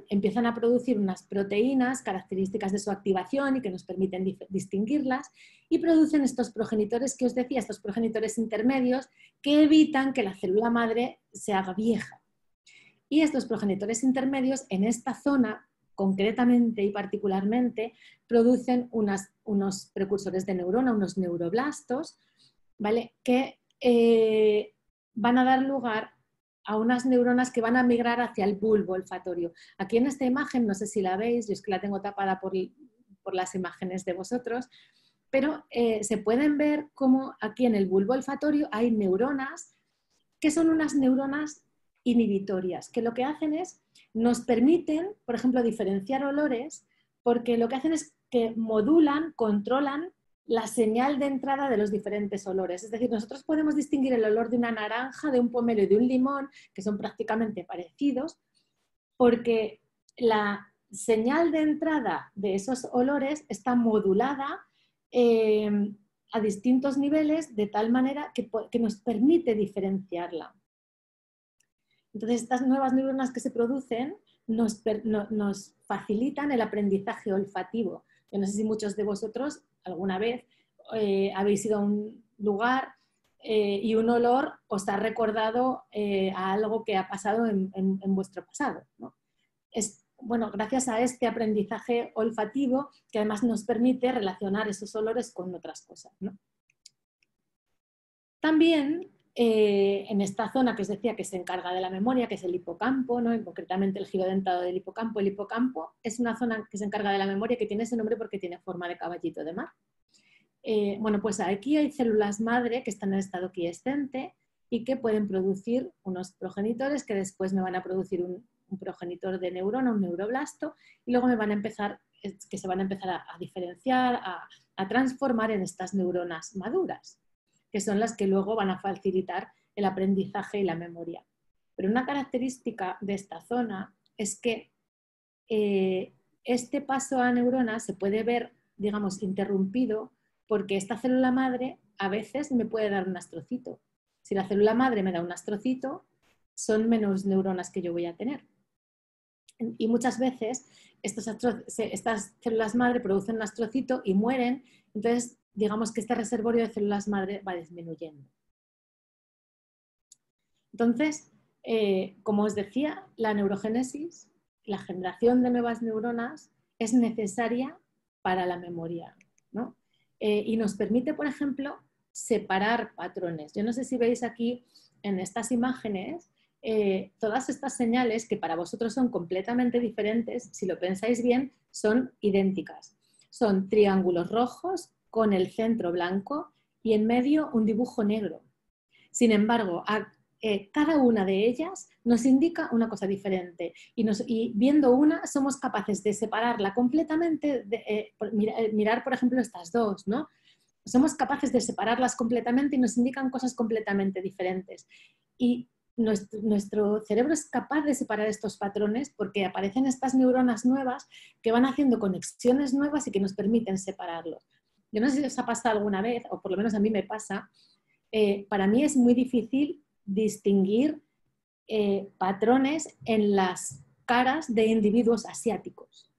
empiezan a producir unas proteínas características de su activación y que nos permiten distinguirlas y producen estos progenitores que os decía, estos progenitores intermedios que evitan que la célula madre se haga vieja. Y estos progenitores intermedios en esta zona concretamente y particularmente producen unos precursores de neurona, unos neuroblastos, ¿vale? Que van a dar lugar a unas neuronas que van a migrar hacia el bulbo olfatorio. Aquí en esta imagen, no sé si la veis, yo es que la tengo tapada por las imágenes de vosotros, pero se pueden ver cómo aquí en el bulbo olfatorio hay neuronas que son unas neuronas inhibitorias, que lo que hacen es, nos permiten, por ejemplo, diferenciar olores, porque lo que hacen es que modulan, controlan la señal de entrada de los diferentes olores. Es decir, nosotros podemos distinguir el olor de una naranja, de un pomelo y de un limón, que son prácticamente parecidos, porque la señal de entrada de esos olores está modulada a distintos niveles de tal manera que nos permite diferenciarla. Entonces, estas nuevas neuronas que se producen nos facilitan el aprendizaje olfativo. Yo no sé si muchos de vosotros alguna vez habéis ido a un lugar y un olor os ha recordado a algo que ha pasado en vuestro pasado, ¿no? Bueno, gracias a este aprendizaje olfativo que además nos permite relacionar esos olores con otras cosas, ¿no? También en esta zona que os decía que se encarga de la memoria, que es el hipocampo, ¿no? Y concretamente el giro dentado del hipocampo. El hipocampo es una zona que se encarga de la memoria que tiene ese nombre porque tiene forma de caballito de mar. Bueno, pues aquí hay células madre que están en estado quiescente y que pueden producir unos progenitores que después me van a producir un progenitor de neurona, un neuroblasto, y luego se van a empezar a diferenciar, a transformar en estas neuronas maduras, que son las que luego van a facilitar el aprendizaje y la memoria. Pero una característica de esta zona es que este paso a neuronas se puede ver, digamos, interrumpido porque esta célula madre a veces me puede dar un astrocito. Si la célula madre me da un astrocito, son menos neuronas que yo voy a tener. Y muchas veces estas células madre producen un astrocito y mueren, entonces digamos que este reservorio de células madre va disminuyendo. Entonces, como os decía, la neurogénesis, la generación de nuevas neuronas, es necesaria para la memoria, ¿no? Y nos permite, por ejemplo, separar patrones. Yo no sé si veis aquí en estas imágenes todas estas señales que para vosotros son completamente diferentes, si lo pensáis bien, son idénticas. Son triángulos rojos con el centro blanco y en medio un dibujo negro. Sin embargo, cada una de ellas nos indica una cosa diferente y viendo una somos capaces de separarla completamente, mirar por ejemplo estas dos, ¿no? Somos capaces de separarlas completamente y nos indican cosas completamente diferentes. Y nuestro cerebro es capaz de separar estos patrones porque aparecen estas neuronas nuevas que van haciendo conexiones nuevas y que nos permiten separarlos. Yo no sé si os ha pasado alguna vez, o por lo menos a mí me pasa, para mí es muy difícil distinguir patrones en las caras de individuos asiáticos.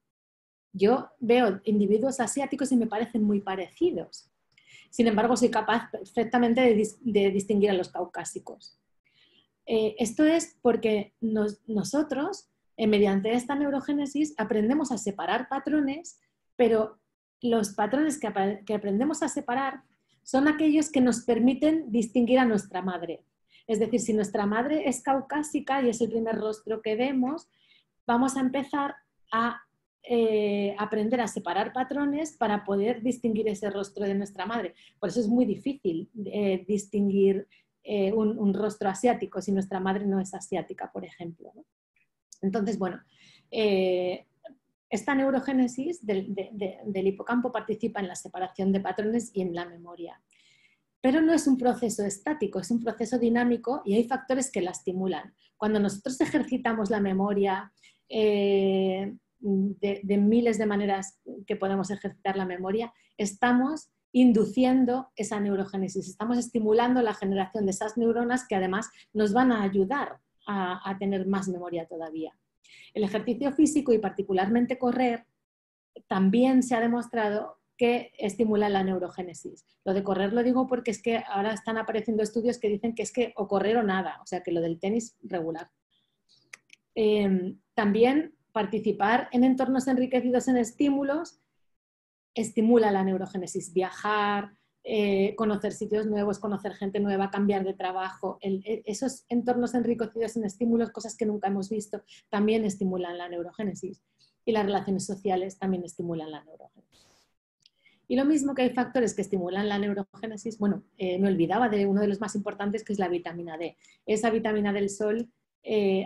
Yo veo individuos asiáticos y me parecen muy parecidos. Sin embargo, soy capaz perfectamente de distinguir a los caucásicos. Esto es porque nosotros, mediante esta neurogénesis, aprendemos a separar patrones, pero los patrones que aprendemos a separar son aquellos que nos permiten distinguir a nuestra madre. Es decir, si nuestra madre es caucásica y es el primer rostro que vemos, vamos a empezar a aprender a separar patrones para poder distinguir ese rostro de nuestra madre. Por eso es muy difícil distinguir un rostro asiático si nuestra madre no es asiática, por ejemplo, ¿no? Entonces, bueno, esta neurogénesis del hipocampo participa en la separación de patrones y en la memoria. Pero no es un proceso estático, es un proceso dinámico y hay factores que la estimulan. Cuando nosotros ejercitamos la memoria de miles de maneras que podemos ejercitar la memoria, estamos induciendo esa neurogénesis, estamos estimulando la generación de esas neuronas que además nos van a ayudar a tener más memoria todavía. El ejercicio físico y particularmente correr también se ha demostrado que estimula la neurogénesis. Lo de correr lo digo porque es que ahora están apareciendo estudios que dicen que es que o correr o nada, o sea que lo del tenis regular. También participar en entornos enriquecidos en estímulos estimula la neurogénesis. Viajar, conocer sitios nuevos, conocer gente nueva, cambiar de trabajo. Esos entornos enriquecidos en estímulos, cosas que nunca hemos visto, también estimulan la neurogénesis. Y las relaciones sociales también estimulan la neurogénesis. Y lo mismo que hay factores que estimulan la neurogénesis, bueno, me olvidaba de uno de los más importantes, que es la vitamina D. Esa vitamina del sol,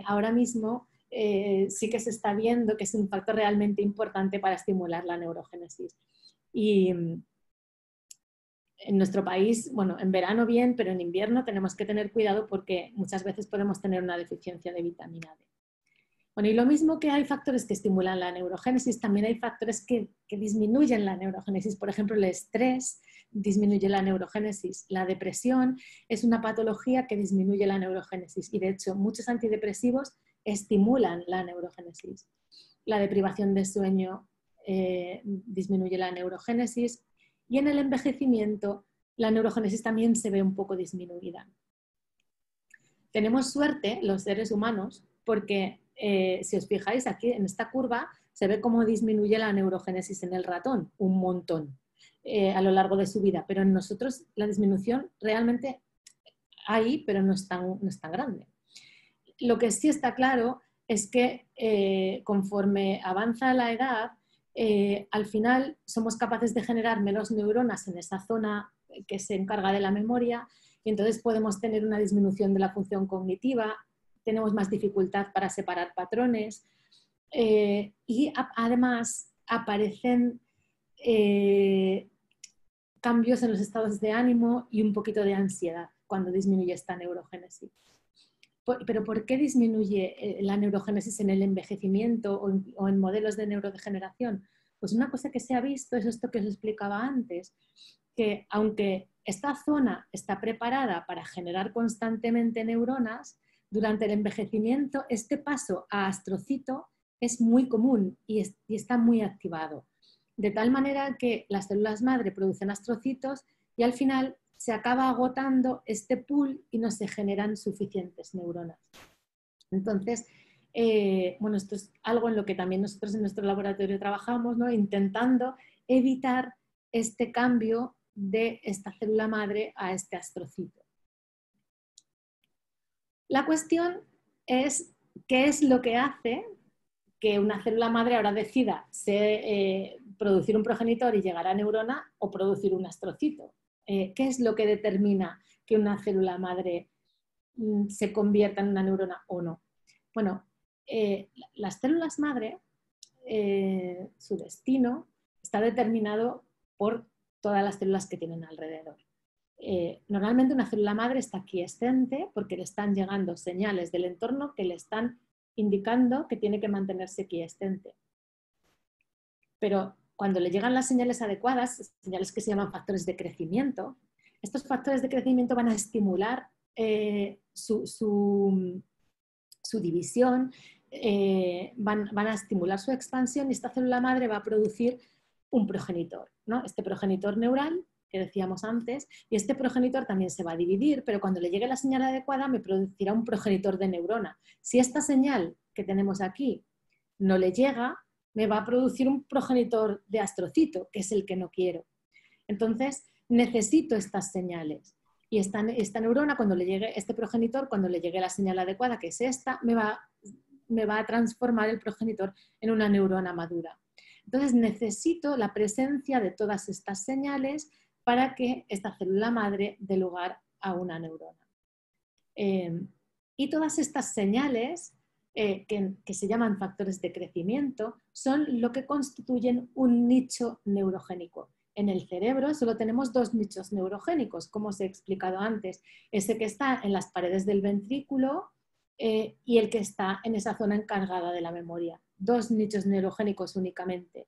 ahora mismo sí que se está viendo que es un factor realmente importante para estimular la neurogénesis. Y en nuestro país, bueno, en verano bien, pero en invierno tenemos que tener cuidado porque muchas veces podemos tener una deficiencia de vitamina D. Bueno, y lo mismo que hay factores que estimulan la neurogénesis, también hay factores que disminuyen la neurogénesis. Por ejemplo, el estrés disminuye la neurogénesis. La depresión es una patología que disminuye la neurogénesis y, de hecho, muchos antidepresivos estimulan la neurogénesis. La deprivación de sueño disminuye la neurogénesis y en el envejecimiento la neurogénesis también se ve un poco disminuida. Tenemos suerte los seres humanos porque si os fijáis aquí en esta curva se ve cómo disminuye la neurogénesis en el ratón, un montón a lo largo de su vida, pero en nosotros la disminución realmente hay, pero no es tan grande. Lo que sí está claro es que conforme avanza la edad, al final somos capaces de generar menos neuronas en esa zona que se encarga de la memoria y entonces podemos tener una disminución de la función cognitiva, tenemos más dificultad para separar patrones y además aparecen cambios en los estados de ánimo y un poquito de ansiedad cuando disminuye esta neurogénesis. ¿Pero por qué disminuye la neurogénesis en el envejecimiento o en modelos de neurodegeneración? Pues una cosa que se ha visto es esto que os explicaba antes, que aunque esta zona está preparada para generar constantemente neuronas, durante el envejecimiento este paso a astrocito es muy común y está muy activado. De tal manera que las células madre producen astrocitos y al final se acaba agotando este pool y no se generan suficientes neuronas. Entonces, bueno, esto es algo en lo que también nosotros en nuestro laboratorio trabajamos, ¿no? Intentando evitar este cambio de esta célula madre a este astrocito. La cuestión es qué es lo que hace que una célula madre ahora decida producir un progenitor y llegar a neurona o producir un astrocito. ¿Qué es lo que determina que una célula madre se convierta en una neurona o no? Bueno, las células madre, su destino está determinado por todas las células que tienen alrededor. Normalmente una célula madre está quiescente porque le están llegando señales del entorno que le están indicando que tiene que mantenerse quiescente. Pero cuando le llegan las señales adecuadas, señales que se llaman factores de crecimiento, estos factores de crecimiento van a estimular su división, van a estimular su expansión y esta célula madre va a producir un progenitor, ¿no? Este progenitor neural que decíamos antes, y este progenitor también se va a dividir, pero cuando le llegue la señal adecuada me producirá un progenitor de neurona. Si esta señal que tenemos aquí no le llega, me va a producir un progenitor de astrocito, que es el que no quiero. Entonces, necesito estas señales. Y esta neurona, cuando le llegue este progenitor, cuando le llegue la señal adecuada, que es esta, me va a transformar el progenitor en una neurona madura. Entonces, necesito la presencia de todas estas señales para que esta célula madre dé lugar a una neurona. Y todas estas señales, que se llaman factores de crecimiento, son lo que constituyen un nicho neurogénico. En el cerebro solo tenemos dos nichos neurogénicos, como os he explicado antes. Ese que está en las paredes del ventrículo y el que está en esa zona encargada de la memoria. Dos nichos neurogénicos únicamente.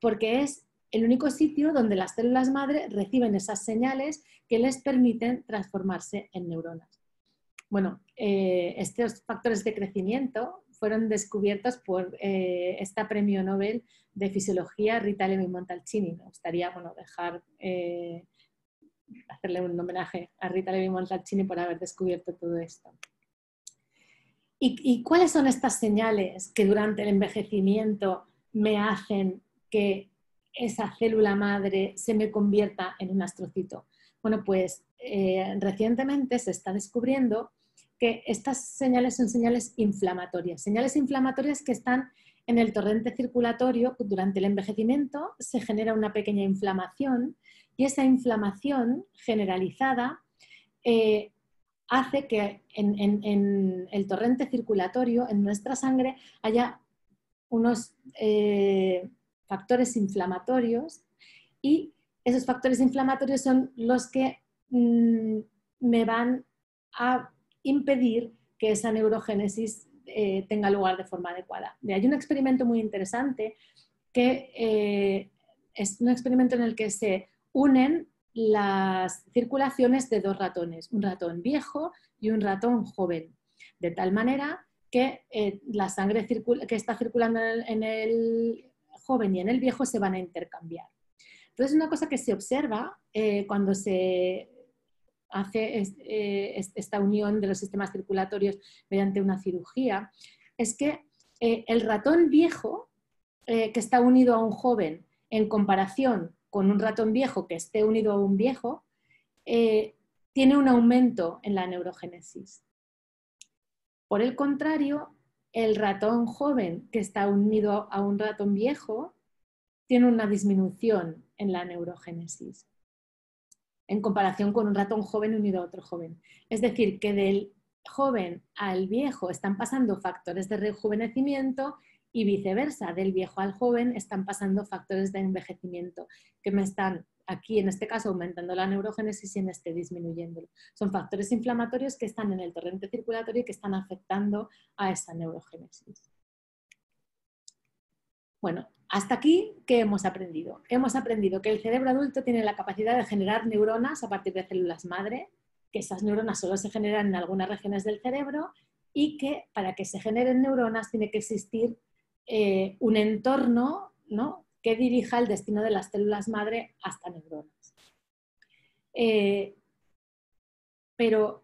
Porque es el único sitio donde las células madre reciben esas señales que les permiten transformarse en neuronas. Bueno, estos factores de crecimiento fueron descubiertos por esta premio Nobel de Fisiología, Rita Levi-Montalcini. Me gustaría hacerle un homenaje a Rita Levi-Montalcini por haber descubierto todo esto. ¿Y cuáles son estas señales que durante el envejecimiento me hacen que esa célula madre se me convierta en un astrocito? Bueno, pues recientemente se está descubriendo que estas señales son señales inflamatorias que están en el torrente circulatorio. Durante el envejecimiento se genera una pequeña inflamación y esa inflamación generalizada hace que en el torrente circulatorio, en nuestra sangre, haya unos factores inflamatorios, y esos factores inflamatorios son los que me van a impedir que esa neurogénesis tenga lugar de forma adecuada. Hay un experimento muy interesante que es un experimento en el que se unen las circulaciones de dos ratones, un ratón viejo y un ratón joven, de tal manera que la sangre que está circulando en el joven y en el viejo se van a intercambiar. Entonces, una cosa que se observa cuando se hace esta unión de los sistemas circulatorios mediante una cirugía es que el ratón viejo que está unido a un joven en comparación con un ratón viejo que esté unido a un viejo, tiene un aumento en la neurogénesis. Por el contrario, el ratón joven que está unido a un ratón viejo tiene una disminución en la neurogénesis en comparación con un ratón joven unido a otro joven. Es decir, que del joven al viejo están pasando factores de rejuvenecimiento y viceversa, del viejo al joven están pasando factores de envejecimiento que me están aquí, en este caso, aumentando la neurogénesis y en este disminuyéndolo. Son factores inflamatorios que están en el torrente circulatorio y que están afectando a esa neurogénesis. Bueno, hasta aquí, ¿qué hemos aprendido? Hemos aprendido que el cerebro adulto tiene la capacidad de generar neuronas a partir de células madre, que esas neuronas solo se generan en algunas regiones del cerebro y que para que se generen neuronas tiene que existir un entorno, ¿no?, que dirija el destino de las células madre hasta neuronas. Pero,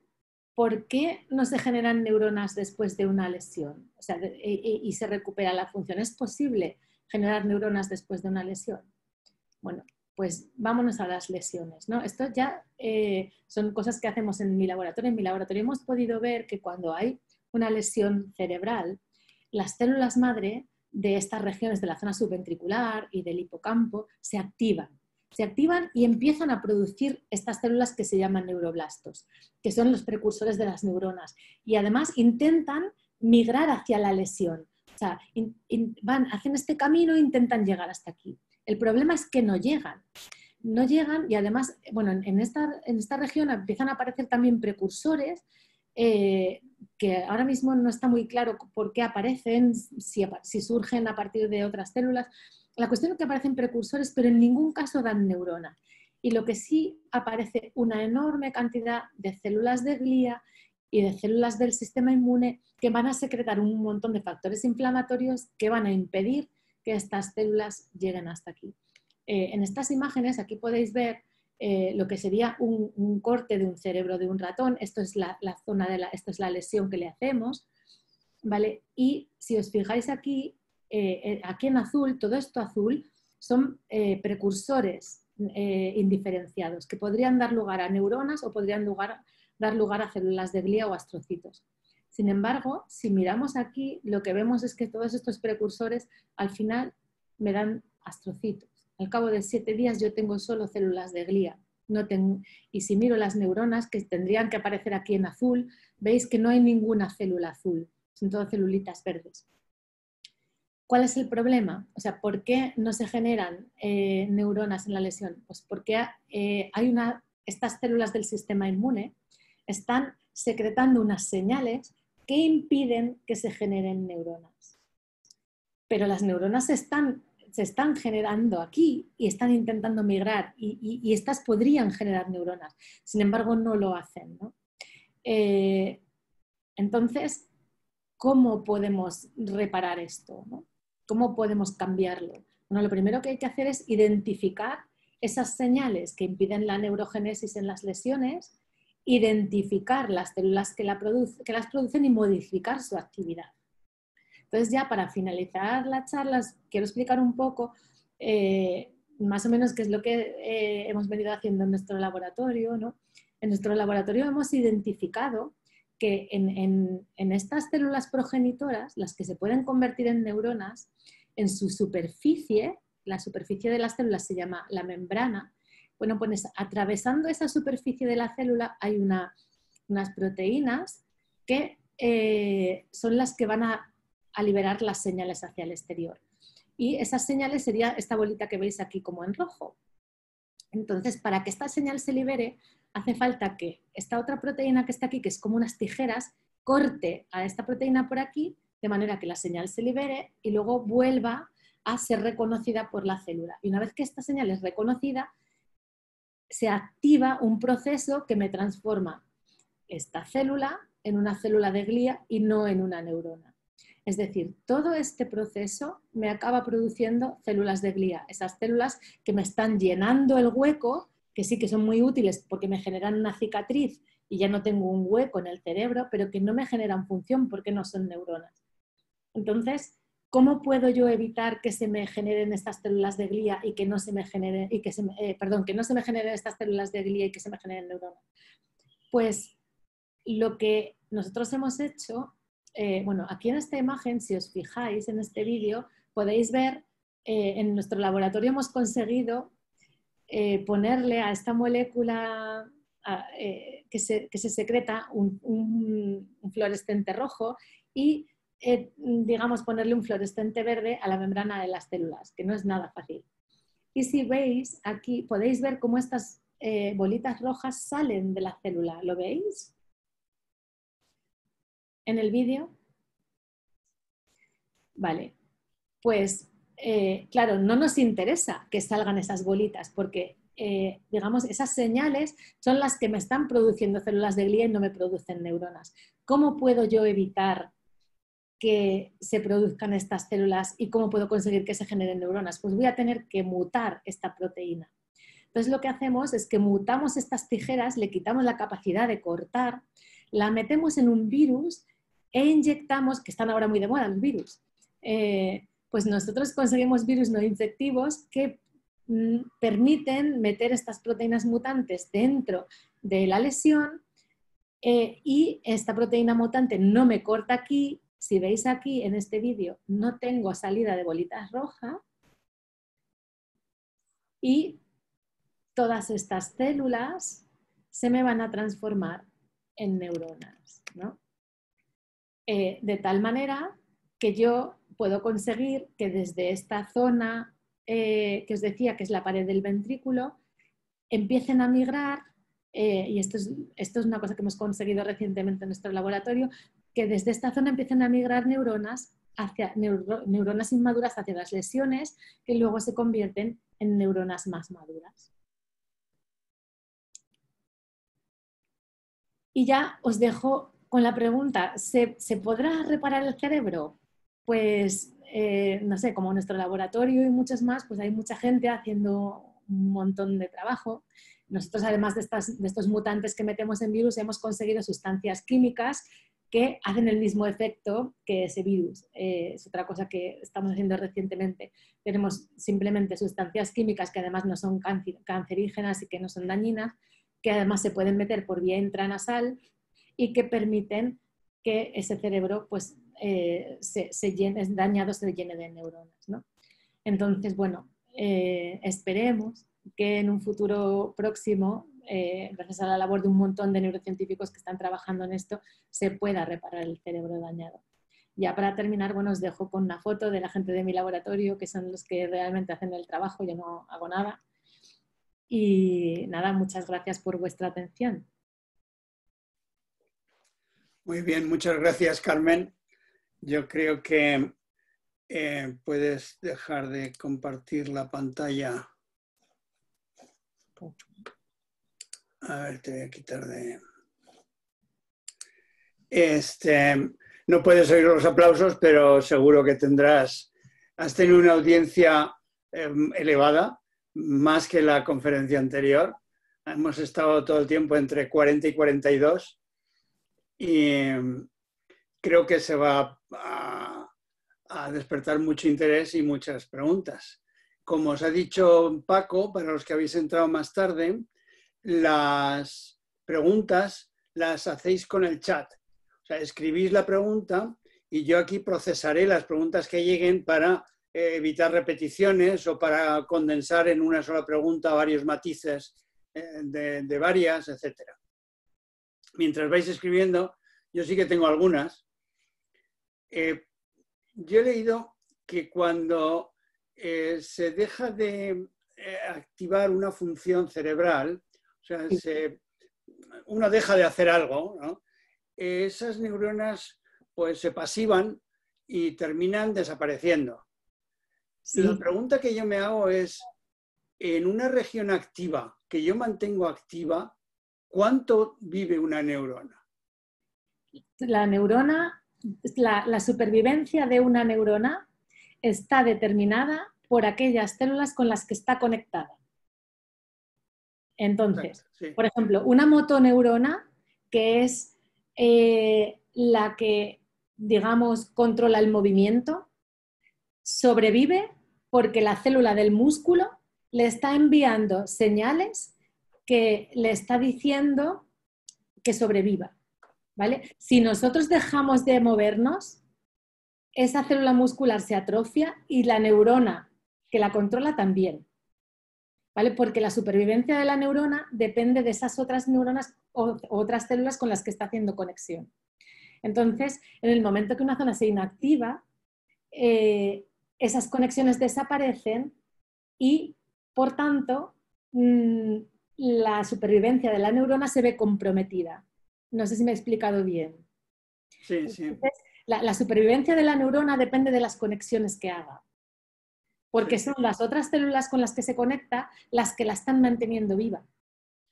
¿por qué no se generan neuronas después de una lesión? O sea, y se recupera la función. ¿Es posible generar neuronas después de una lesión? Bueno, pues vámonos a las lesiones, ¿no? Esto ya son cosas que hacemos en mi laboratorio. En mi laboratorio hemos podido ver que cuando hay una lesión cerebral, las células madre de estas regiones de la zona subventricular y del hipocampo se activan y empiezan a producir estas células que se llaman neuroblastos, que son los precursores de las neuronas, y además intentan migrar hacia la lesión. O sea, hacen este camino e intentan llegar hasta aquí. El problema es que no llegan y además, bueno, en esta región empiezan a aparecer también precursores que ahora mismo no está muy claro por qué aparecen, si surgen a partir de otras células. La cuestión es que aparecen precursores, pero en ningún caso dan neuronas. Y lo que sí aparece una enorme cantidad de células de glía y de células del sistema inmune que van a secretar un montón de factores inflamatorios que van a impedir que estas células lleguen hasta aquí. En estas imágenes aquí podéis ver lo que sería un corte de un cerebro de un ratón. Esto es esto es la lesión que le hacemos, ¿vale? Y si os fijáis aquí, aquí en azul, todo esto azul son precursores indiferenciados que podrían dar lugar a neuronas o podrían dar lugar a células de glía o astrocitos. Sin embargo, si miramos aquí, lo que vemos es que todos estos precursores al final me dan astrocitos. Al cabo de 7 días yo tengo solo células de glía. Y si miro las neuronas, que tendrían que aparecer aquí en azul, veis que no hay ninguna célula azul, son todas celulitas verdes. ¿Cuál es el problema? O sea, ¿por qué no se generan neuronas en la lesión? Pues porque estas células del sistema inmune están secretando unas señales que impiden que se generen neuronas. Pero las neuronas se están generando aquí y están intentando migrar y estas podrían generar neuronas. Sin embargo, no lo hacen, ¿no? Entonces, ¿cómo podemos reparar esto, ¿no? ¿Cómo podemos cambiarlo? Bueno, lo primero que hay que hacer es identificar esas señales que impiden la neurogénesis en las lesiones identificar las células que las producen y modificar su actividad. Entonces, ya para finalizar la charla, quiero explicar un poco más o menos qué es lo que hemos venido haciendo en nuestro laboratorio, ¿no? En nuestro laboratorio hemos identificado que en estas células progenitoras, las que se pueden convertir en neuronas, en su superficie, la superficie de las células se llama la membrana. Bueno, pues atravesando esa superficie de la célula hay unas proteínas que son las que van a liberar las señales hacia el exterior. Y esas señales sería esta bolita que veis aquí como en rojo. Entonces, para que esta señal se libere, hace falta que esta otra proteína que está aquí, que es como unas tijeras, corte a esta proteína por aquí, de manera que la señal se libere y luego vuelva a ser reconocida por la célula. Y una vez que esta señal es reconocida, se activa un proceso que me transforma esta célula en una célula de glía y no en una neurona. Es decir, todo este proceso me acaba produciendo células de glía, esas células que me están llenando el hueco, que sí que son muy útiles porque me generan una cicatriz y ya no tengo un hueco en el cerebro, pero que no me generan función porque no son neuronas. Entonces, ¿cómo puedo yo evitar que se me generen estas células de glía y que no se me generen, que no se me generen estas células de glía y que se me generen neuronas? Pues lo que nosotros hemos hecho, bueno, aquí en esta imagen, si os fijáis en este vídeo, podéis ver, en nuestro laboratorio hemos conseguido ponerle a esta molécula que se secreta un fluorescente rojo y digamos, ponerle un fluorescente verde a la membrana de las células, que no es nada fácil. Y si veis aquí, podéis ver cómo estas bolitas rojas salen de la célula. ¿Lo veis? ¿En el vídeo? Vale. Pues, claro, no nos interesa que salgan esas bolitas porque, digamos, esas señales son las que me están produciendo células de glía y no me producen neuronas. ¿Cómo puedo yo evitar que se produzcan estas células y cómo puedo conseguir que se generen neuronas? Pues voy a tener que mutar esta proteína. Entonces lo que hacemos es que mutamos estas tijeras, le quitamos la capacidad de cortar, la metemos en un virus e inyectamos, que están ahora muy de moda los virus, pues nosotros conseguimos virus no infectivos que permiten meter estas proteínas mutantes dentro de la lesión y esta proteína mutante no me corta aquí. Si veis aquí en este vídeo, no tengo salida de bolitas rojas y todas estas células se me van a transformar en neuronas, ¿no? De tal manera que yo puedo conseguir que desde esta zona que os decía que es la pared del ventrículo empiecen a migrar, y esto es una cosa que hemos conseguido recientemente en nuestro laboratorio, que desde esta zona empiecen a migrar neuronas inmaduras hacia las lesiones que luego se convierten en neuronas más maduras. Y ya os dejo con la pregunta, ¿se podrá reparar el cerebro? Pues no sé, como nuestro laboratorio y muchos más, pues hay mucha gente haciendo un montón de trabajo. Nosotros, además de estos mutantes que metemos en virus, hemos conseguido sustancias químicas que hacen el mismo efecto que ese virus. Es otra cosa que estamos haciendo recientemente. Tenemos simplemente sustancias químicas que además no son cancerígenas y que no son dañinas, que además se pueden meter por intranasal y que permiten que ese cerebro pues, dañado se llene de neuronas, ¿no? Entonces, bueno, esperemos que en un futuro próximo, gracias a la labor de un montón de neurocientíficos que están trabajando en esto, se pueda reparar el cerebro dañado. Ya para terminar, bueno, os dejo con una foto de la gente de mi laboratorio, que son los que realmente hacen el trabajo, yo no hago nada. Y nada, muchas gracias por vuestra atención. Muy bien, muchas gracias, Carmen. Yo creo que puedes dejar de compartir la pantalla. A ver, te voy a quitar de... no puedes oír los aplausos, pero seguro que has tenido una audiencia elevada, más que la conferencia anterior, Hemos estado todo el tiempo entre 40 y 42 y creo que se va a despertar mucho interés y muchas preguntas. Como os ha dicho Paco, para los que habéis entrado más tarde, las preguntas las hacéis con el chat. O sea, escribís la pregunta y yo aquí procesaré las preguntas que lleguen para evitar repeticiones o para condensar en una sola pregunta varios matices de varias, etc. Mientras vais escribiendo, yo sí que tengo algunas. Yo he leído que cuando se deja de activar una función cerebral, o sea, uno deja de hacer algo, ¿no? Esas neuronas pues se pasivan y terminan desapareciendo. Sí. La pregunta que yo me hago es, en una región activa, que yo mantengo activa, ¿cuánto vive una neurona? La neurona, la supervivencia de una neurona está determinada por aquellas células con las que está conectada. Entonces, sí. Por ejemplo, una motoneurona, que es la que, digamos, controla el movimiento, sobrevive porque la célula del músculo le está enviando señales que le está diciendo que sobreviva, ¿vale? Si nosotros dejamos de movernos, esa célula muscular se atrofia y la neurona que la controla también, ¿vale? Porque la supervivencia de la neurona depende de esas otras neuronas o otras células con las que está haciendo conexión. Entonces, en el momento que una zona se inactiva, esas conexiones desaparecen y, por tanto, la supervivencia de la neurona se ve comprometida. No sé si me he explicado bien. Sí, sí. Entonces, la supervivencia de la neurona depende de las conexiones que haga. Porque son las otras células con las que se conecta las que la están manteniendo viva.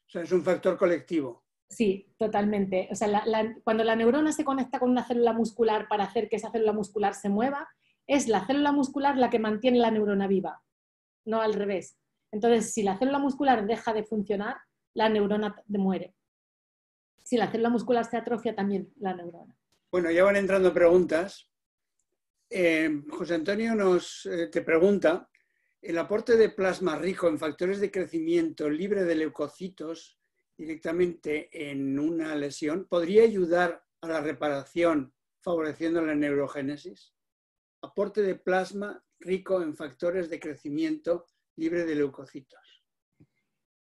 O sea, es un factor colectivo. Sí, totalmente. O sea, cuando la neurona se conecta con una célula muscular para hacer que esa célula muscular se mueva, es la célula muscular la que mantiene la neurona viva, no al revés. Entonces, si la célula muscular deja de funcionar, la neurona muere. Si la célula muscular se atrofia, también la neurona. Bueno, ya van entrando preguntas. José Antonio te pregunta, ¿el aporte de plasma rico en factores de crecimiento libre de leucocitos directamente en una lesión podría ayudar a la reparación favoreciendo la neurogénesis? Aporte de plasma rico en factores de crecimiento libre de leucocitos.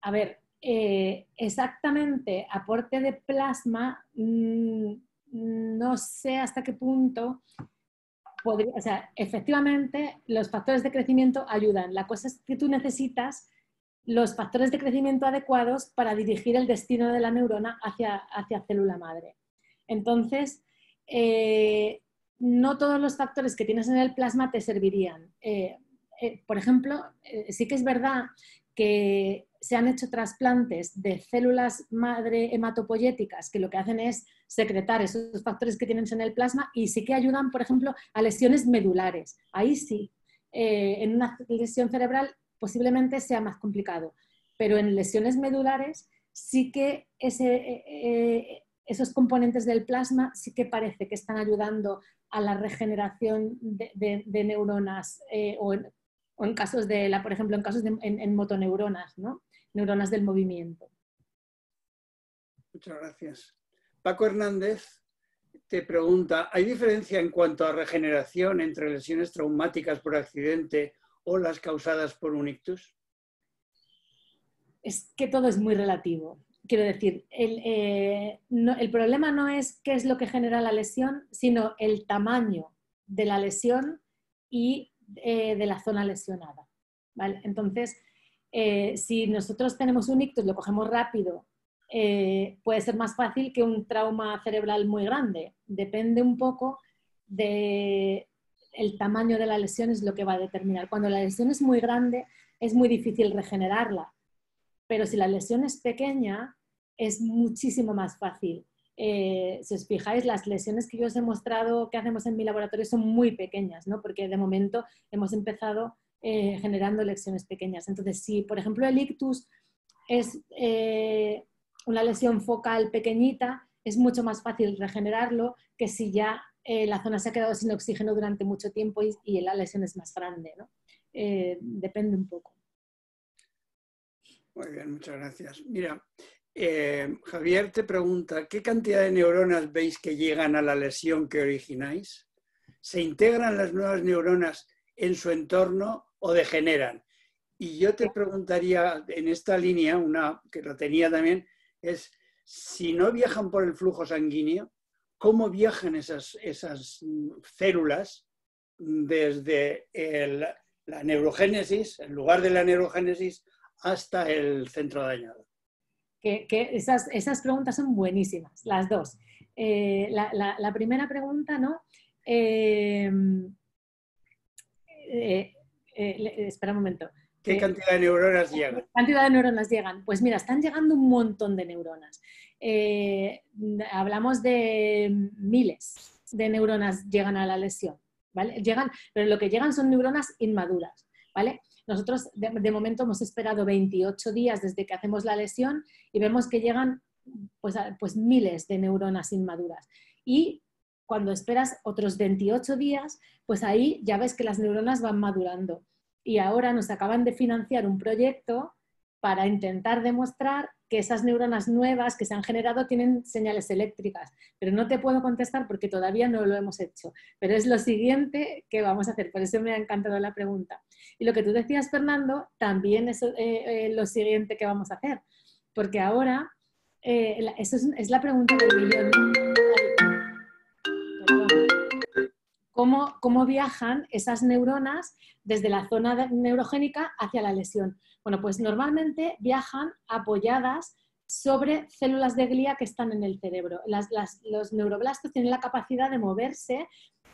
A ver, exactamente, aporte de plasma, no sé hasta qué punto podría, o sea, efectivamente los factores de crecimiento ayudan. La cosa es que tú necesitas los factores de crecimiento adecuados para dirigir el destino de la neurona hacia célula madre. Entonces, no todos los factores que tienes en el plasma te servirían. Por ejemplo, sí que es verdad que se han hecho trasplantes de células madre hematopoyéticas que lo que hacen es secretar esos factores que tienes en el plasma y sí que ayudan, por ejemplo, a lesiones medulares. Ahí sí, en una lesión cerebral posiblemente sea más complicado, pero en lesiones medulares sí que esos componentes del plasma sí que parece que están ayudando a la regeneración de neuronas o en casos por ejemplo, en casos en motoneuronas, ¿no? Neuronas del movimiento. Muchas gracias. Paco Hernández te pregunta, ¿hay diferencia en cuanto a regeneración entre lesiones traumáticas por accidente o las causadas por un ictus? Es que todo es muy relativo. Quiero decir, el problema no es qué es lo que genera la lesión, sino el tamaño de la lesión y de la zona lesionada, ¿vale? Entonces, si nosotros tenemos un ictus, lo cogemos rápido, puede ser más fácil que un trauma cerebral muy grande. Depende un poco del tamaño de la lesión, es lo que va a determinar. Cuando la lesión es muy grande, es muy difícil regenerarla, pero si la lesión es pequeña, es muchísimo más fácil. Si os fijáis, las lesiones que yo os he mostrado que hacemos en mi laboratorio son muy pequeñas, ¿no? Porque de momento hemos empezado generando lesiones pequeñas. Entonces, si por ejemplo el ictus es una lesión focal pequeñita, es mucho más fácil regenerarlo que si ya la zona se ha quedado sin oxígeno durante mucho tiempo y la lesión es más grande, ¿no? Depende un poco. Muy bien, muchas gracias. Mira, Javier te pregunta, ¿qué cantidad de neuronas veis que llegan a la lesión que origináis? ¿Se integran las nuevas neuronas en su entorno o degeneran? Y yo te preguntaría en esta línea, una que lo tenía también, es si no viajan por el flujo sanguíneo, ¿cómo viajan esas células desde la neurogénesis, el lugar de la neurogénesis, hasta el centro dañado? Esas preguntas son buenísimas, las dos. La primera pregunta, ¿no? Espera un momento. ¿Qué cantidad de neuronas llegan? ¿Qué cantidad de neuronas llegan? Pues mira, están llegando un montón de neuronas. Hablamos de miles de neuronas llegan a la lesión, ¿vale? Pero lo que llegan son neuronas inmaduras, ¿vale? Nosotros de momento hemos esperado 28 días desde que hacemos la lesión y vemos que llegan pues miles de neuronas inmaduras. Y cuando esperas otros 28 días, pues ahí ya ves que las neuronas van madurando. Y ahora nos acaban de financiar un proyecto para intentar demostrar que esas neuronas nuevas que se han generado tienen señales eléctricas. Pero no te puedo contestar porque todavía no lo hemos hecho. Pero es lo siguiente que vamos a hacer. Por eso me ha encantado la pregunta. Y lo que tú decías, Fernando, también es lo siguiente que vamos a hacer. Porque ahora, eso es la pregunta del millón. ¿Cómo viajan esas neuronas desde la zona neurogénica hacia la lesión? Bueno, pues normalmente viajan apoyadas sobre células de glía que están en el cerebro. Los neuroblastos tienen la capacidad de moverse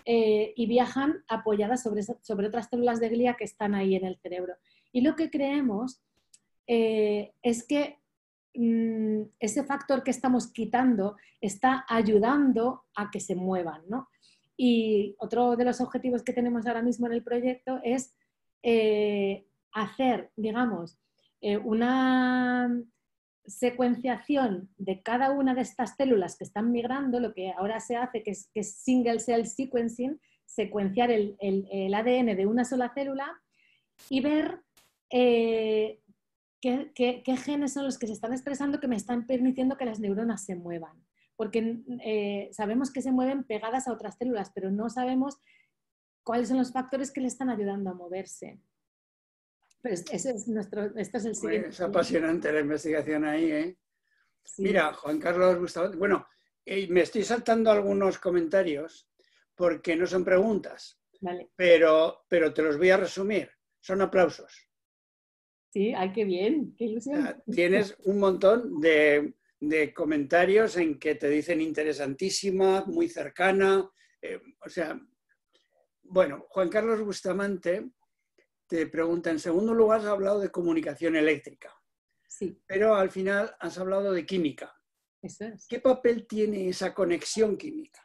y viajan apoyadas sobre otras células de glía que están ahí en el cerebro. Y lo que creemos es que ese factor que estamos quitando está ayudando a que se muevan, ¿no? Y otro de los objetivos que tenemos ahora mismo en el proyecto es hacer, digamos, una secuenciación de cada una de estas células que están migrando, lo que ahora se hace, que es single cell sequencing, secuenciar el ADN de una sola célula y ver qué genes son los que se están expresando que me están permitiendo que las neuronas se muevan. Porque sabemos que se mueven pegadas a otras células, pero no sabemos cuáles son los factores que le están ayudando a moverse. Pues esto es el siguiente. Es apasionante la investigación ahí, ¿eh? Sí. Mira, Juan Carlos Bustamante, bueno, me estoy saltando algunos comentarios porque no son preguntas, vale. pero te los voy a resumir. Son aplausos. Sí, ay, qué bien, qué ilusión. Tienes un montón de comentarios en que te dicen interesantísima, muy cercana. O sea, bueno, Juan Carlos Bustamante te pregunta, en segundo lugar has hablado de comunicación eléctrica, sí. Pero al final has hablado de química. Eso es. ¿Qué papel tiene esa conexión química?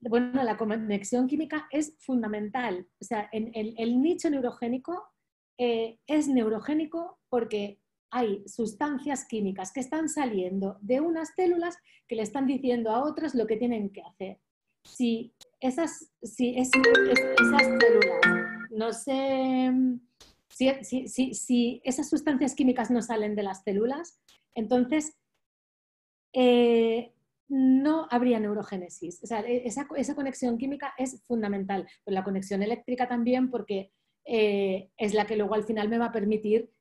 Bueno, la conexión química es fundamental. O sea, el nicho neurogénico es neurogénico porque hay sustancias químicas que están saliendo de unas células que le están diciendo a otras lo que tienen que hacer. Si esas células no se... Si esas sustancias químicas no salen de las células, entonces no habría neurogénesis. O sea, esa conexión química es fundamental. Pero la conexión eléctrica también porque es la que luego al final me va a permitir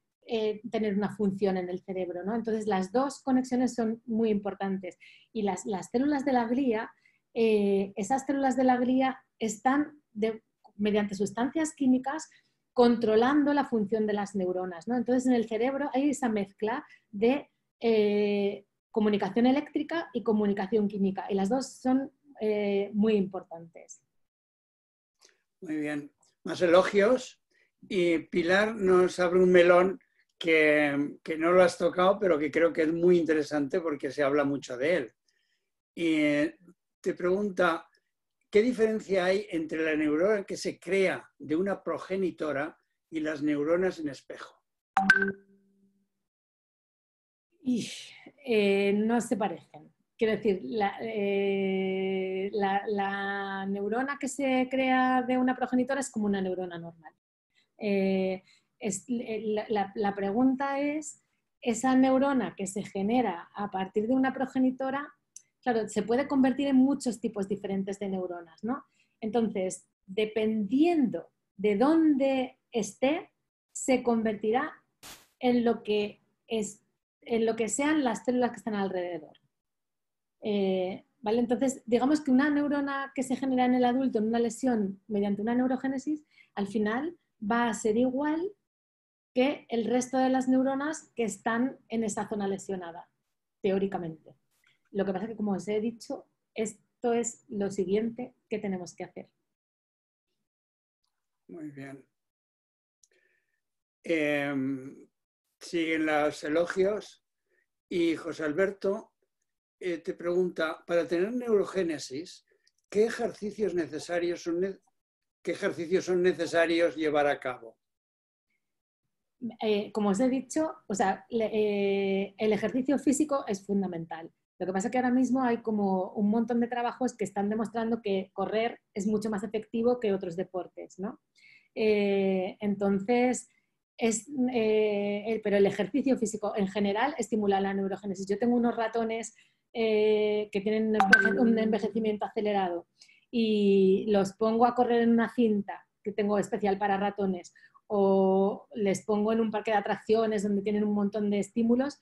tener una función en el cerebro, ¿no? Entonces las dos conexiones son muy importantes. Y las células de la glía, esas células de la glía están mediante sustancias químicas controlando la función de las neuronas, ¿no? Entonces en el cerebro hay esa mezcla de comunicación eléctrica y comunicación química y las dos son muy importantes. Muy bien. Más elogios. Y Pilar nos abre un melón que no lo has tocado, pero que creo que es muy interesante porque se habla mucho de él. Y te pregunta, ¿qué diferencia hay entre la neurona que se crea de una progenitora y las neuronas en espejo? Y no se parecen. Quiero decir, la neurona que se crea de una progenitora es como una neurona normal. La pregunta es, esa neurona que se genera a partir de una progenitora, claro, se puede convertir en muchos tipos diferentes de neuronas, ¿no? Entonces, dependiendo de dónde esté, se convertirá en lo que sean las células que están alrededor. ¿Vale? Entonces, digamos que una neurona que se genera en el adulto en una lesión mediante una neurogénesis, al final va a ser igual que el resto de las neuronas que están en esa zona lesionada, teóricamente. Lo que pasa es que, como os he dicho, esto es lo siguiente que tenemos que hacer. Muy bien. Siguen los elogios y José Alberto te pregunta, para tener neurogénesis, ¿qué ejercicios son necesarios llevar a cabo? Como os he dicho, o sea, el ejercicio físico es fundamental. Lo que pasa es que ahora mismo hay como un montón de trabajos que están demostrando que correr es mucho más efectivo que otros deportes, ¿no? Entonces, pero el ejercicio físico en general estimula la neurogénesis. Yo tengo unos ratones que tienen un envejecimiento acelerado y los pongo a correr en una cinta que tengo especial para ratones, o les pongo en un parque de atracciones donde tienen un montón de estímulos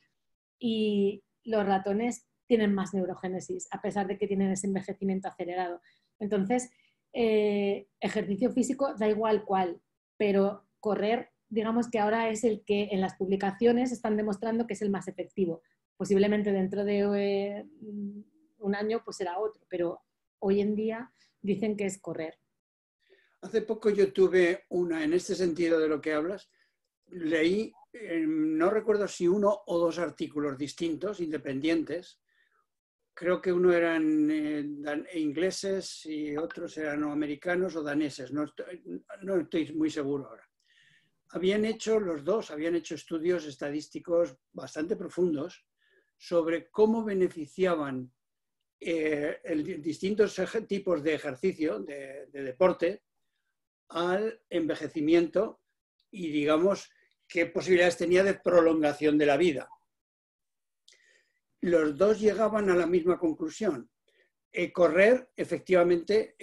y los ratones tienen más neurogénesis a pesar de que tienen ese envejecimiento acelerado. Entonces, ejercicio físico da igual cuál, pero correr, digamos que ahora es el que en las publicaciones están demostrando que es el más efectivo. Posiblemente dentro de un año pues será otro, pero hoy en día dicen que es correr. Hace poco yo tuve en este sentido de lo que hablas, leí, no recuerdo si 1 o 2 artículos distintos, independientes. Creo que uno eran ingleses y otros eran americanos o daneses, no estoy muy seguro ahora. Los dos habían hecho estudios estadísticos bastante profundos sobre cómo beneficiaban distintos tipos de ejercicio, de deporte, al envejecimiento y, digamos, qué posibilidades tenía de prolongación de la vida. Los dos llegaban a la misma conclusión. Correr, efectivamente,